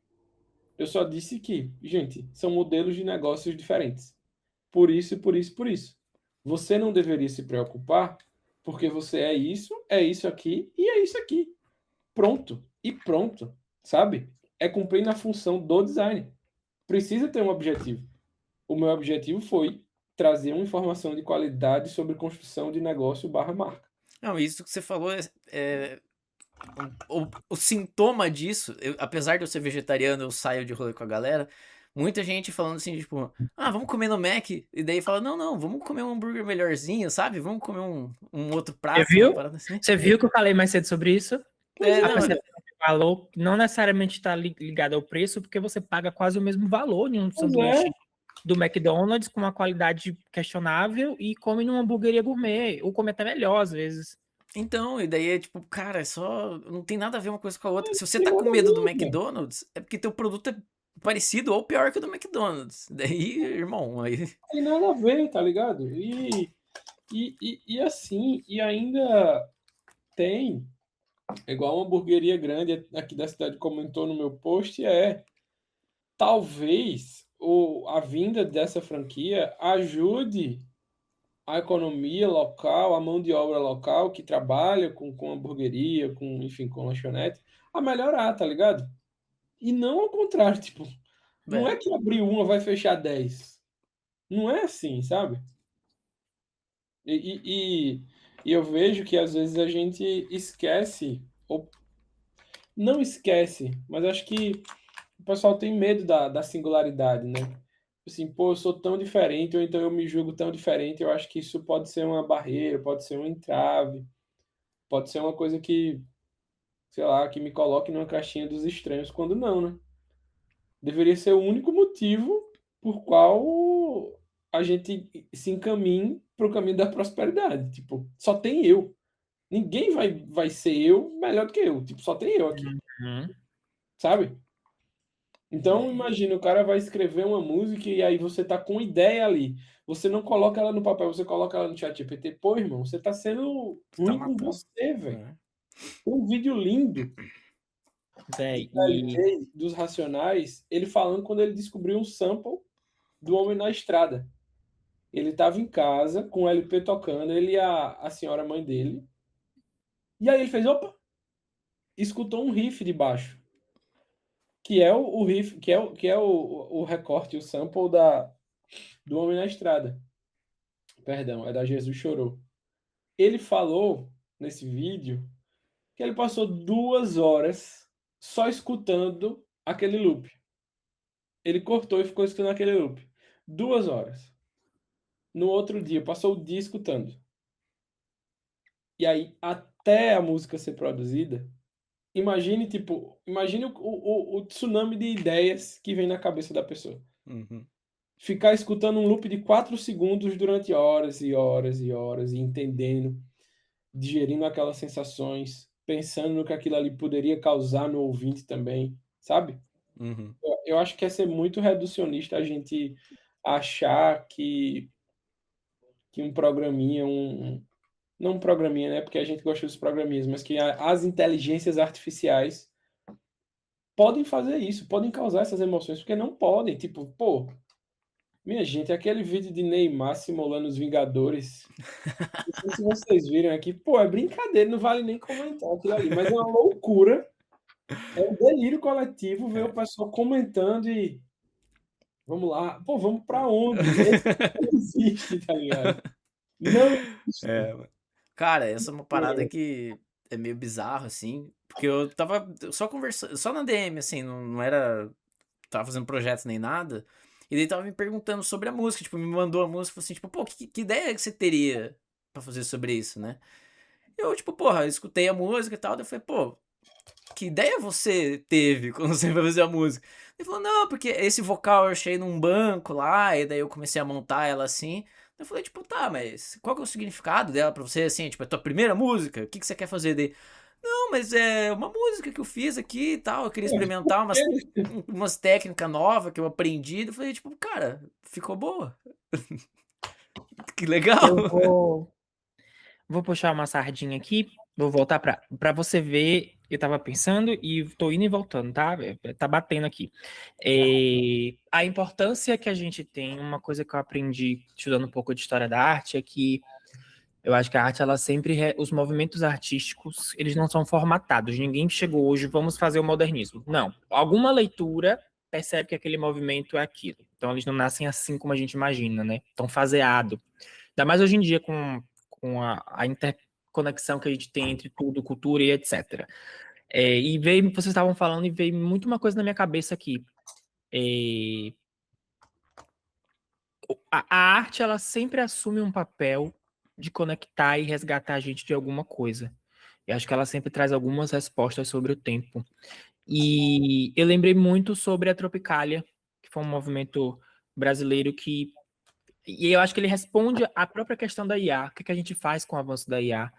Eu só disse que, gente, são modelos de negócios diferentes. Por isso, por isso, por isso. Você não deveria se preocupar, porque você é isso aqui e é isso aqui. Pronto. E pronto. Sabe? É cumprir na função do design. Precisa ter um objetivo. O meu objetivo foi trazer uma informação de qualidade sobre construção de negócio barra marca. Não, isso que você falou é o sintoma disso, apesar de eu ser vegetariano, eu saio de rolê com a galera. Muita gente falando assim, tipo, ah, vamos comer no Mac. E daí fala, não, não, vamos comer um hambúrguer melhorzinho, sabe? Vamos comer um outro Você prato, uma viu? parada assim. Você viu que eu falei mais cedo sobre isso? É, A não, percepção de valor não necessariamente está ligada ao preço, porque você paga quase o mesmo valor em um Pois sanduíche é. do McDonald's com uma qualidade questionável e come numa hamburgueria gourmet, ou come até melhor às vezes. então, e daí é tipo, cara, é só. Não tem nada a ver uma coisa com a outra. Se você Tem tá com nada a medo do ver, velho. McDonald's, é porque teu produto é parecido ou pior que o do McDonald's. Daí, irmão, aí. Tem nada a ver, tá ligado? E assim, e ainda tem, é igual uma hamburgueria grande aqui da cidade comentou no meu post, talvez a vinda dessa franquia ajude a economia local, a mão de obra local que trabalha com hamburgueria, enfim, com lanchonete, a melhorar, tá ligado? E não ao contrário, tipo, não É. é que abrir uma vai fechar 10. Não é assim, sabe? E, e, e, e eu vejo que às vezes a gente esquece, ou não esquece, mas acho que o pessoal tem medo da singularidade, né? Assim, pô, eu sou tão diferente, ou então eu me julgo tão diferente, eu acho que isso pode ser uma barreira, pode ser um entrave, pode ser uma coisa que, sei lá, que me coloque numa caixinha dos estranhos, quando não, né? Deveria ser o único motivo por qual a gente se encaminhe para o caminho da prosperidade. Tipo, só tem eu. Ninguém vai ser eu melhor do que eu. Tipo, só tem eu aqui, sabe? Então, imagina, o cara vai escrever uma música e aí você tá com ideia ali. Você não coloca ela no papel, você coloca ela no chat GPT. Pô, irmão, você tá sendo Tu tá ruim com matando. você, velho. É. Tem um vídeo lindo Véi, do LP, dos Racionais, ele falando quando ele descobriu um sample do Homem na Estrada. Ele estava em casa com o LP tocando, ele e a senhora mãe dele. E aí ele fez, opa, escutou um riff de baixo, que é o riff, que é o recorte, o sample do Homem na Estrada. Perdão, é da Jesus Chorou. Ele falou nesse vídeo que ele passou 2 horas só escutando aquele loop. Ele cortou e ficou escutando aquele loop. 2 horas. No outro dia, passou o dia escutando. E aí, até a música ser produzida, imagine, tipo, imagine o tsunami de ideias que vem na cabeça da pessoa. Uhum. Ficar escutando um loop de 4 segundos durante horas e horas e horas, e entendendo, digerindo aquelas sensações, pensando no que aquilo ali poderia causar no ouvinte também, sabe? Uhum. Eu acho que é ser muito reducionista a gente achar que um programinha, não um programinha, né? Porque a gente gosta dos programinhas, mas que as inteligências artificiais podem fazer isso, podem causar essas emoções, porque não podem. Tipo, pô, minha gente, aquele vídeo de Neymar simulando os Vingadores, não sei se vocês viram aqui, pô, é brincadeira, não vale nem comentar aquilo ali, mas é uma loucura, é um delírio coletivo ver o pessoal comentando e vamos lá, pô, vamos pra onde? Esse não existe, tá ligado? Não existe. É, mano. Cara, essa é uma parada que é meio bizarro, assim, porque eu tava só conversando, só na DM, assim, não era, tava fazendo projetos nem nada, e daí tava me perguntando sobre a música, tipo, me mandou a música, falou assim, tipo, pô, que ideia que você teria pra fazer sobre isso, né? Eu, tipo, porra, eu escutei a música e tal, daí eu falei, pô, que ideia você teve quando você foi fazer a música? Ele falou, não, porque esse vocal eu achei num banco lá, e daí eu comecei a montar ela assim. Eu falei, tipo, tá, mas qual que é o significado dela pra você, assim? Tipo, é a tua primeira música? O que que você quer fazer daí? Não, mas é uma música que eu fiz aqui e tal, eu queria experimentar umas técnicas novas que eu aprendi. Eu falei, tipo, cara, ficou boa. Que legal. eu vou puxar uma sardinha aqui, vou voltar para você ver. Eu tava pensando e tô indo e voltando, tá? Tá batendo aqui. A importância que a gente tem, uma coisa que eu aprendi estudando um pouco de história da arte é que eu acho que a arte, ela sempre, os movimentos artísticos, eles não são formatados. Ninguém chegou hoje, vamos fazer o modernismo. Não. Alguma leitura percebe que aquele movimento é aquilo. Então, eles não nascem assim como a gente imagina, né? Tão faseado. Ainda mais hoje em dia com a interconexão que a gente tem entre tudo, cultura e etc. E veio, vocês estavam falando e veio muito uma coisa na minha cabeça aqui. É, a arte, ela sempre assume um papel de conectar e resgatar a gente de alguma coisa. Eu acho que ela sempre traz algumas respostas sobre o tempo. E eu lembrei muito sobre a Tropicália, que foi um movimento brasileiro que. E eu acho que ele responde à própria questão da IA. O que que a gente faz com o avanço da IA?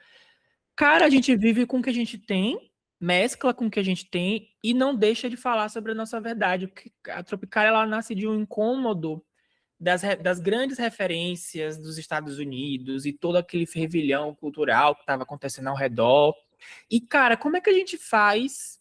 Cara, a gente vive com o que a gente tem, mescla com o que a gente tem e não deixa de falar sobre a nossa verdade. Porque a Tropicália, ela nasce de um incômodo das grandes referências dos Estados Unidos e todo aquele fervilhão cultural que estava acontecendo ao redor. E, cara, como é que a gente faz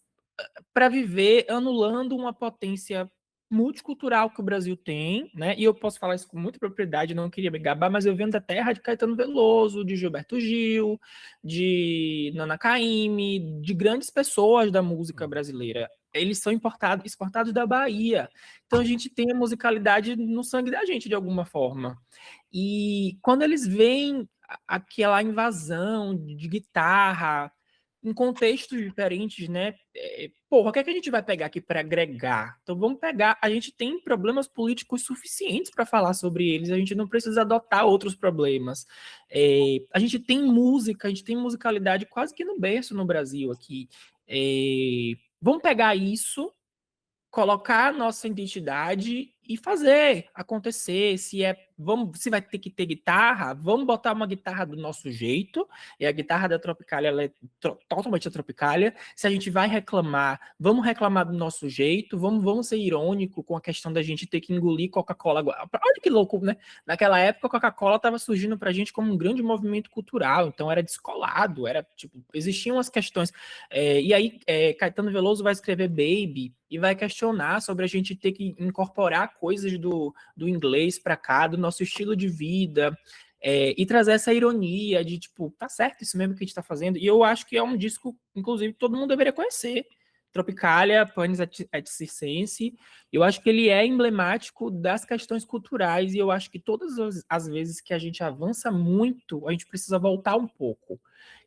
para viver anulando uma potência multicultural que o Brasil tem, né? E eu posso falar isso com muita propriedade, não queria me gabar, mas eu venho da terra de Caetano Veloso, de Gilberto Gil, de Nana Caymmi, de grandes pessoas da música brasileira. Eles são exportados da Bahia. Então a gente tem a musicalidade no sangue da gente, de alguma forma. E quando eles veem aquela invasão de guitarra, em contextos diferentes, né? Porra, o que é que a gente vai pegar aqui para agregar? Então vamos pegar. A gente tem problemas políticos suficientes para falar sobre eles, a gente não precisa adotar outros problemas. A gente tem música, a gente tem musicalidade quase que no berço no Brasil aqui. Vamos pegar isso, colocar a nossa identidade e fazer acontecer. Se é se vai ter que ter guitarra, vamos botar uma guitarra do nosso jeito, e a guitarra da Tropicália ela é totalmente a Tropicália. Se a gente vai reclamar, vamos reclamar do nosso jeito, vamos ser irônico com a questão da gente ter que engolir Coca-Cola. Olha que louco, né? Naquela época, a Coca-Cola estava surgindo pra gente como um grande movimento cultural, então era descolado, era tipo, existiam as questões. E aí, Caetano Veloso vai escrever Baby, e vai questionar sobre a gente ter que incorporar coisas do inglês para cá, do nosso estilo de vida, e trazer essa ironia de, tipo, tá certo isso mesmo que a gente tá fazendo. E eu acho que é um disco, inclusive, que todo mundo deveria conhecer. Tropicália, Panis et Circense. Eu acho que ele é emblemático das questões culturais e eu acho que todas as vezes que a gente avança muito, a gente precisa voltar um pouco.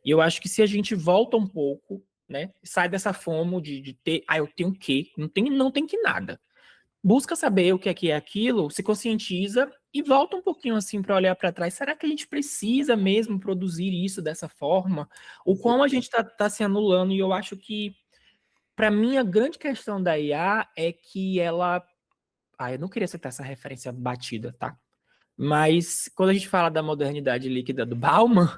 E eu acho que se a gente volta um pouco, né? Sai dessa fome de ter, eu tenho que, não tem que nada. Busca saber o que é aquilo, se conscientiza e volta um pouquinho assim para olhar para trás. Será que a gente precisa mesmo produzir isso dessa forma? O quão a gente tá se anulando? E eu acho que, para mim, a grande questão da IA é que ela. Eu não queria citar essa referência batida, tá? Mas quando a gente fala da modernidade líquida do Bauman,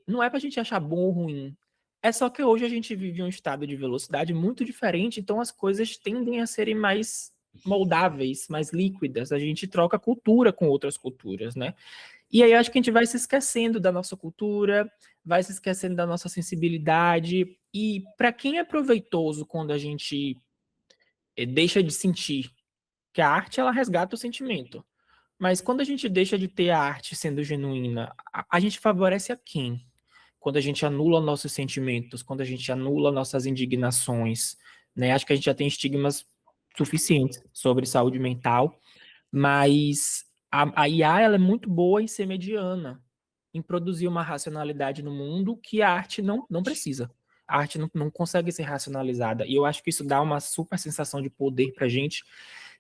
não é para a gente achar bom ou ruim. É só que hoje a gente vive um estado de velocidade muito diferente, então as coisas tendem a serem mais moldáveis, mais líquidas. A gente troca cultura com outras culturas, né? E aí acho que a gente vai se esquecendo da nossa cultura, vai se esquecendo da nossa sensibilidade. E para quem é proveitoso quando a gente deixa de sentir, que a arte ela resgata o sentimento. Mas quando a gente deixa de ter a arte sendo genuína, a gente favorece a quem? Quando a gente anula nossos sentimentos, quando a gente anula nossas indignações, né? Acho que a gente já tem estigmas suficientes sobre saúde mental, mas a IA ela é muito boa em ser mediana, em produzir uma racionalidade no mundo que a arte não precisa. A arte não consegue ser racionalizada. E eu acho que isso dá uma super sensação de poder pra gente,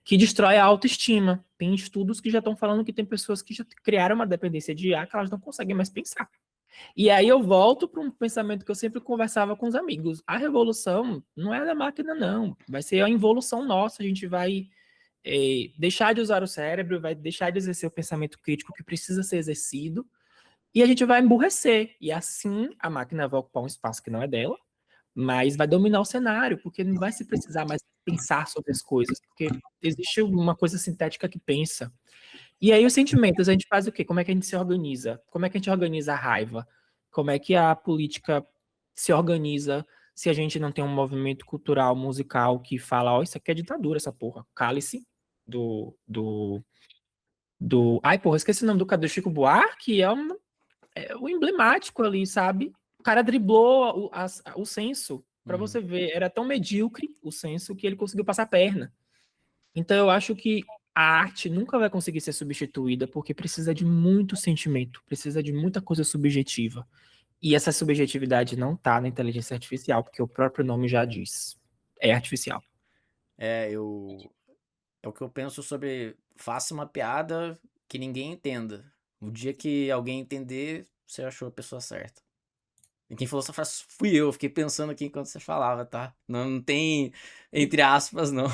que destrói a autoestima. Tem estudos que já estão falando que tem pessoas que já criaram uma dependência de IA que elas não conseguem mais pensar. E aí eu volto para um pensamento que eu sempre conversava com os amigos. A revolução não é da máquina, não. Vai ser a involução nossa. A gente vai deixar de usar o cérebro, vai deixar de exercer o pensamento crítico que precisa ser exercido, e a gente vai emburrecer. E assim a máquina vai ocupar um espaço que não é dela, mas vai dominar o cenário, porque não vai se precisar mais pensar sobre as coisas, porque existe uma coisa sintética que pensa. E aí os sentimentos, a gente faz o quê? Como é que a gente se organiza? Como é que a gente organiza a raiva? Como é que a política se organiza se a gente não tem um movimento cultural, musical que fala, isso aqui é ditadura, essa porra. Cálice Ai, porra, esqueci o nome do Chico Buarque, é o emblemático ali, sabe? O cara driblou o censo, para você ver, era tão medíocre o censo que ele conseguiu passar a perna. Então eu acho que a arte nunca vai conseguir ser substituída porque precisa de muito sentimento, precisa de muita coisa subjetiva. E essa subjetividade não tá na inteligência artificial, porque o próprio nome já diz. É artificial. É o que eu penso sobre faça uma piada que ninguém entenda. O dia que alguém entender, você achou a pessoa certa. E quem falou essa frase fui eu. Fiquei pensando aqui enquanto você falava, tá? Não tem entre aspas, não.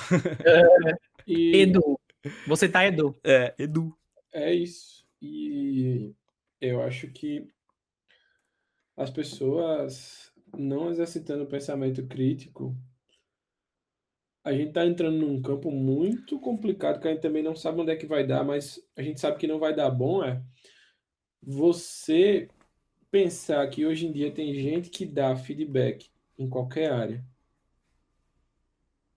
E Edu. Você tá, Edu? Edu. é isso. E eu acho que as pessoas não exercitando o pensamento crítico, a gente está entrando num campo muito complicado que a gente também não sabe onde é que vai dar, mas a gente sabe que não vai dar bom você pensar que hoje em dia tem gente que dá feedback em qualquer área,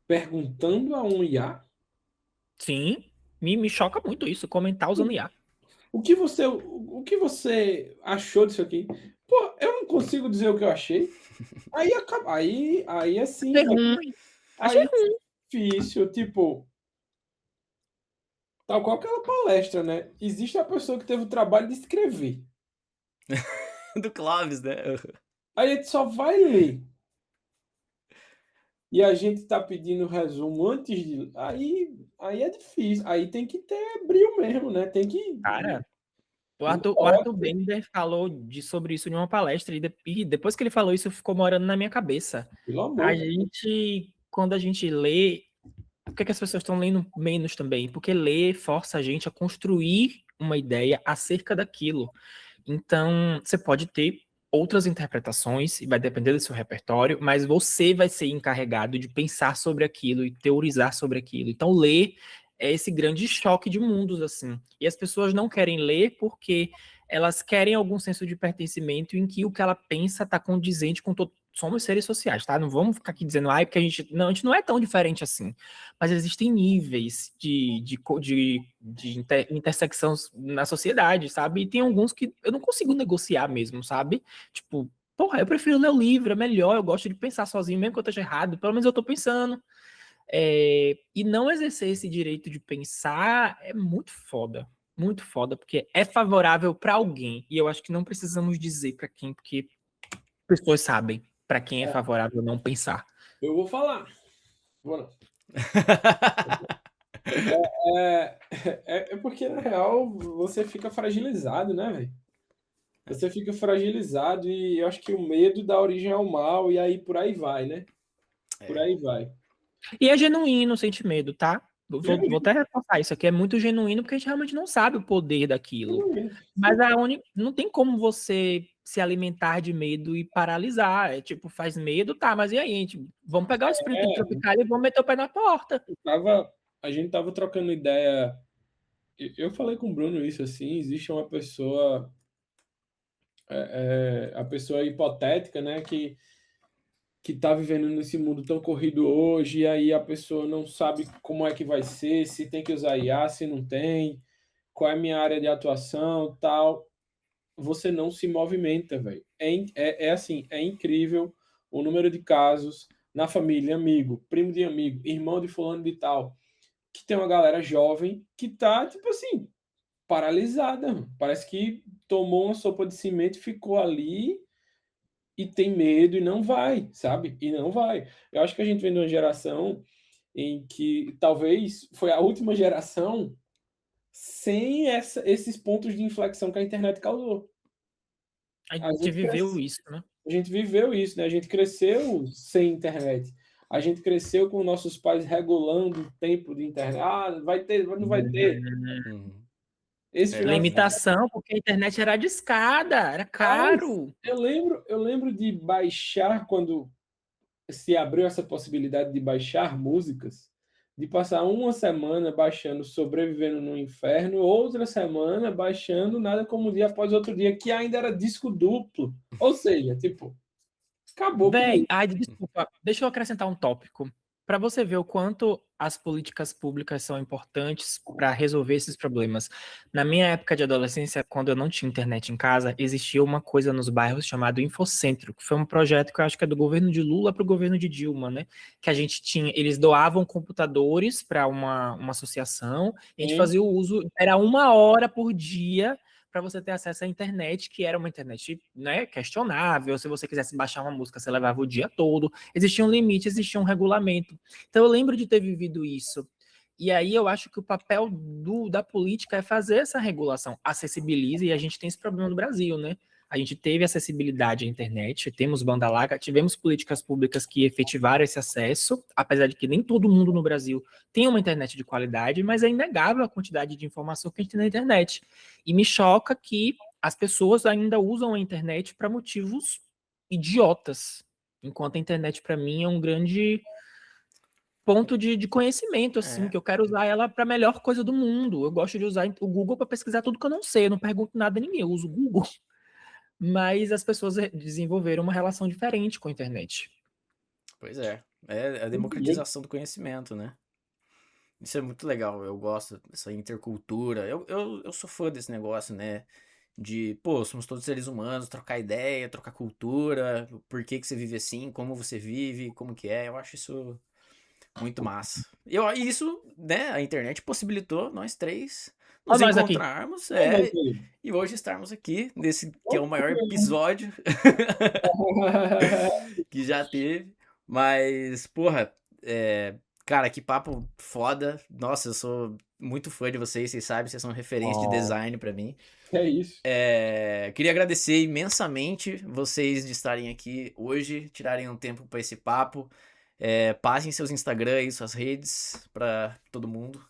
perguntando a um IA Sim. Me choca muito isso, comentar usando IA. o que você achou disso aqui. Pô, eu não consigo dizer o que eu achei. Aí acaba, aí assim, Achei ruim. Achei aí é ruim. difícil, tipo, tal qual aquela palestra, né? Existe a pessoa que teve o trabalho de escrever. Do Clóvis, né? Aí a gente só vai ler. E a gente tá pedindo resumo antes de. Aí é difícil. Aí tem que ter brilho mesmo, né? Tem que. Cara, Não O Arthur pode, Bender falou sobre isso em uma palestra, e depois que ele falou isso, ficou morando na minha cabeça. pelo amor A de Deus. gente, quando a gente lê, por que que as pessoas estão lendo menos também? Porque ler força a gente a construir uma ideia acerca daquilo. Então, você pode ter outras interpretações, e vai depender do seu repertório, mas você vai ser encarregado de pensar sobre aquilo e teorizar sobre aquilo. Então, ler é esse grande choque de mundos, assim. E as pessoas não querem ler porque elas querem algum senso de pertencimento em que o que ela pensa está condizente com todo. Somos seres sociais, tá? Não vamos ficar aqui dizendo, ai, porque a gente. Não, a gente não é tão diferente assim. Mas existem níveis de intersecção na sociedade, sabe? E tem alguns que eu não consigo negociar mesmo, sabe? Tipo, porra, eu prefiro ler o livro, é melhor, eu gosto de pensar sozinho, mesmo que eu esteja errado, pelo menos eu tô pensando. E não exercer esse direito de pensar é muito foda, porque é favorável para alguém. E eu acho que não precisamos dizer para quem, porque pessoas sabem para quem é favorável não pensar. Eu vou falar. Vou não. É, é porque, na real, você fica fragilizado, né, velho? Você fica fragilizado e eu acho que o medo dá origem ao mal e aí por aí vai, né? Por aí vai. E é genuíno sentir medo, tá? Vou até reforçar isso aqui, é muito genuíno porque a gente realmente não sabe o poder daquilo. Mas não tem como você se alimentar de medo e paralisar. É tipo, faz medo, tá, mas e aí, gente? Vamos pegar o espírito tropical e vamos meter o pé na porta. A gente tava trocando ideia. Eu falei com o Bruno isso assim, existe uma pessoa, a pessoa hipotética, né, que tá vivendo nesse mundo tão corrido hoje, e aí a pessoa não sabe como é que vai ser, se tem que usar IA, se não tem, qual é a minha área de atuação, tal. Você não se movimenta, velho. É assim, é incrível o número de casos na família, amigo, primo de amigo, irmão de fulano de tal, que tem uma galera jovem que tá, tipo assim, paralisada, mano. Parece que tomou uma sopa de cimento, ficou ali e tem medo e não vai, sabe? E não vai. Eu acho que a gente vem de uma geração em que talvez foi a última geração sem esses pontos de inflexão que a internet causou. A A gente gente, viveu isso, né? a gente viveu isso, né? A gente cresceu sem internet. A gente cresceu com nossos pais regulando o tempo de internet. Ah, vai ter, não vai ter. Uhum. Esse final de semana. Limitação, porque a internet era discada, era caro. Eu lembro de baixar quando se abriu essa possibilidade de baixar músicas, de passar uma semana baixando Sobrevivendo no Inferno, outra semana baixando Nada Como um Dia Após Outro Dia, que ainda era disco duplo. Ou seja, tipo, acabou com Véi, isso. ai, desculpa, deixa eu acrescentar um tópico. Para você ver o quanto as políticas públicas são importantes para resolver esses problemas. Na minha época de adolescência, quando eu não tinha internet em casa, existia uma coisa nos bairros chamado Infocentro, que foi um projeto que eu acho que é do governo de Lula para o governo de Dilma, né? Que a gente tinha, eles doavam computadores para uma associação, e a gente Hein? fazia o uso, era 1 hora por dia para você ter acesso à internet, que era uma internet, né, questionável. Se você quisesse baixar uma música, você levava o dia todo. Existia um limite, existia um regulamento. Então eu lembro de ter vivido isso. E aí eu acho que o papel da política é fazer essa regulação, acessibilize, e a gente tem esse problema no Brasil, né? A gente teve acessibilidade à internet, temos banda larga, tivemos políticas públicas que efetivaram esse acesso, apesar de que nem todo mundo no Brasil tem uma internet de qualidade, mas é inegável a quantidade de informação que a gente tem na internet. E me choca que as pessoas ainda usam a internet para motivos idiotas, enquanto a internet para mim é um grande ponto de conhecimento, assim, É. que eu quero usar ela para a melhor coisa do mundo. Eu gosto de usar o Google para pesquisar tudo que eu não sei, eu não pergunto nada a ninguém, eu uso o Google. Mas as pessoas desenvolveram uma relação diferente com a internet. Pois é. É a democratização do conhecimento, né? Isso é muito legal, eu gosto dessa intercultura. Eu sou fã desse negócio, né? De, pô, somos todos seres humanos, trocar ideia, trocar cultura, por que que você vive assim, como você vive, como que é. Eu acho isso muito massa. E isso, né, a internet possibilitou nós três Olha nos nós aqui. encontrarmos, Ô, meu Deus. e hoje estarmos aqui, nesse que é o maior episódio que já teve. Mas, porra, cara, que papo foda. Nossa, eu sou muito fã de vocês, vocês sabem, vocês são referência de Oh. design pra mim. É isso. Queria agradecer imensamente vocês de estarem aqui hoje, tirarem um tempo pra esse papo. Passem seus Instagram e suas redes pra todo mundo.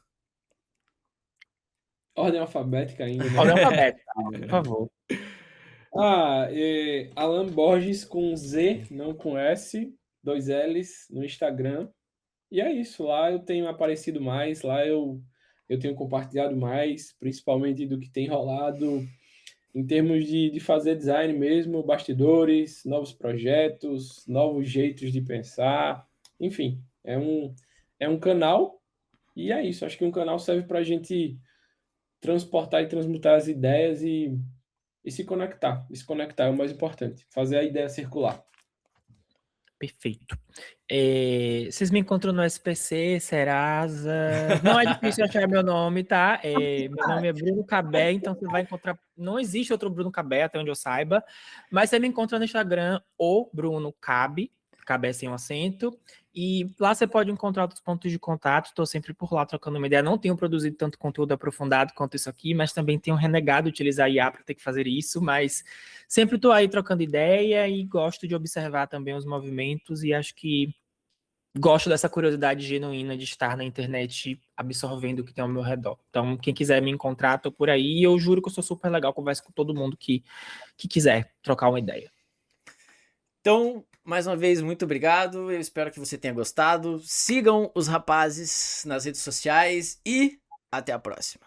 Ordem alfabética ainda, né? Ordem alfabética, por favor. Alan Borges com Z, não com S, 2 L's no Instagram. E é isso, lá eu tenho aparecido mais, lá eu tenho compartilhado mais, principalmente do que tem rolado em termos de fazer design mesmo, bastidores, novos projetos, novos jeitos de pensar, enfim, é um canal e é isso. Acho que um canal serve para a gente transportar e transmutar as ideias e se conectar. E se conectar é o mais importante, fazer a ideia circular. Perfeito. Vocês me encontram no SPC, Serasa. Não é difícil achar meu nome, tá? Meu nome é Bruno Cabé, então você vai encontrar. Não existe outro Bruno Cabé, até onde eu saiba. Mas você me encontra no Instagram, o Bruno Cabe, Cabé sem um acento. E lá você pode encontrar outros pontos de contato. Estou sempre por lá trocando uma ideia. Não tenho produzido tanto conteúdo aprofundado quanto isso aqui, mas também tenho renegado utilizar IA para ter que fazer isso. Mas sempre estou aí trocando ideia e gosto de observar também os movimentos e acho que gosto dessa curiosidade genuína de estar na internet absorvendo o que tem ao meu redor. Então, quem quiser me encontrar, tô por aí e eu juro que eu sou super legal, converso com todo mundo que quiser trocar uma ideia. Então, mais uma vez, muito obrigado. Eu espero que você tenha gostado. Sigam os rapazes nas redes sociais e até a próxima.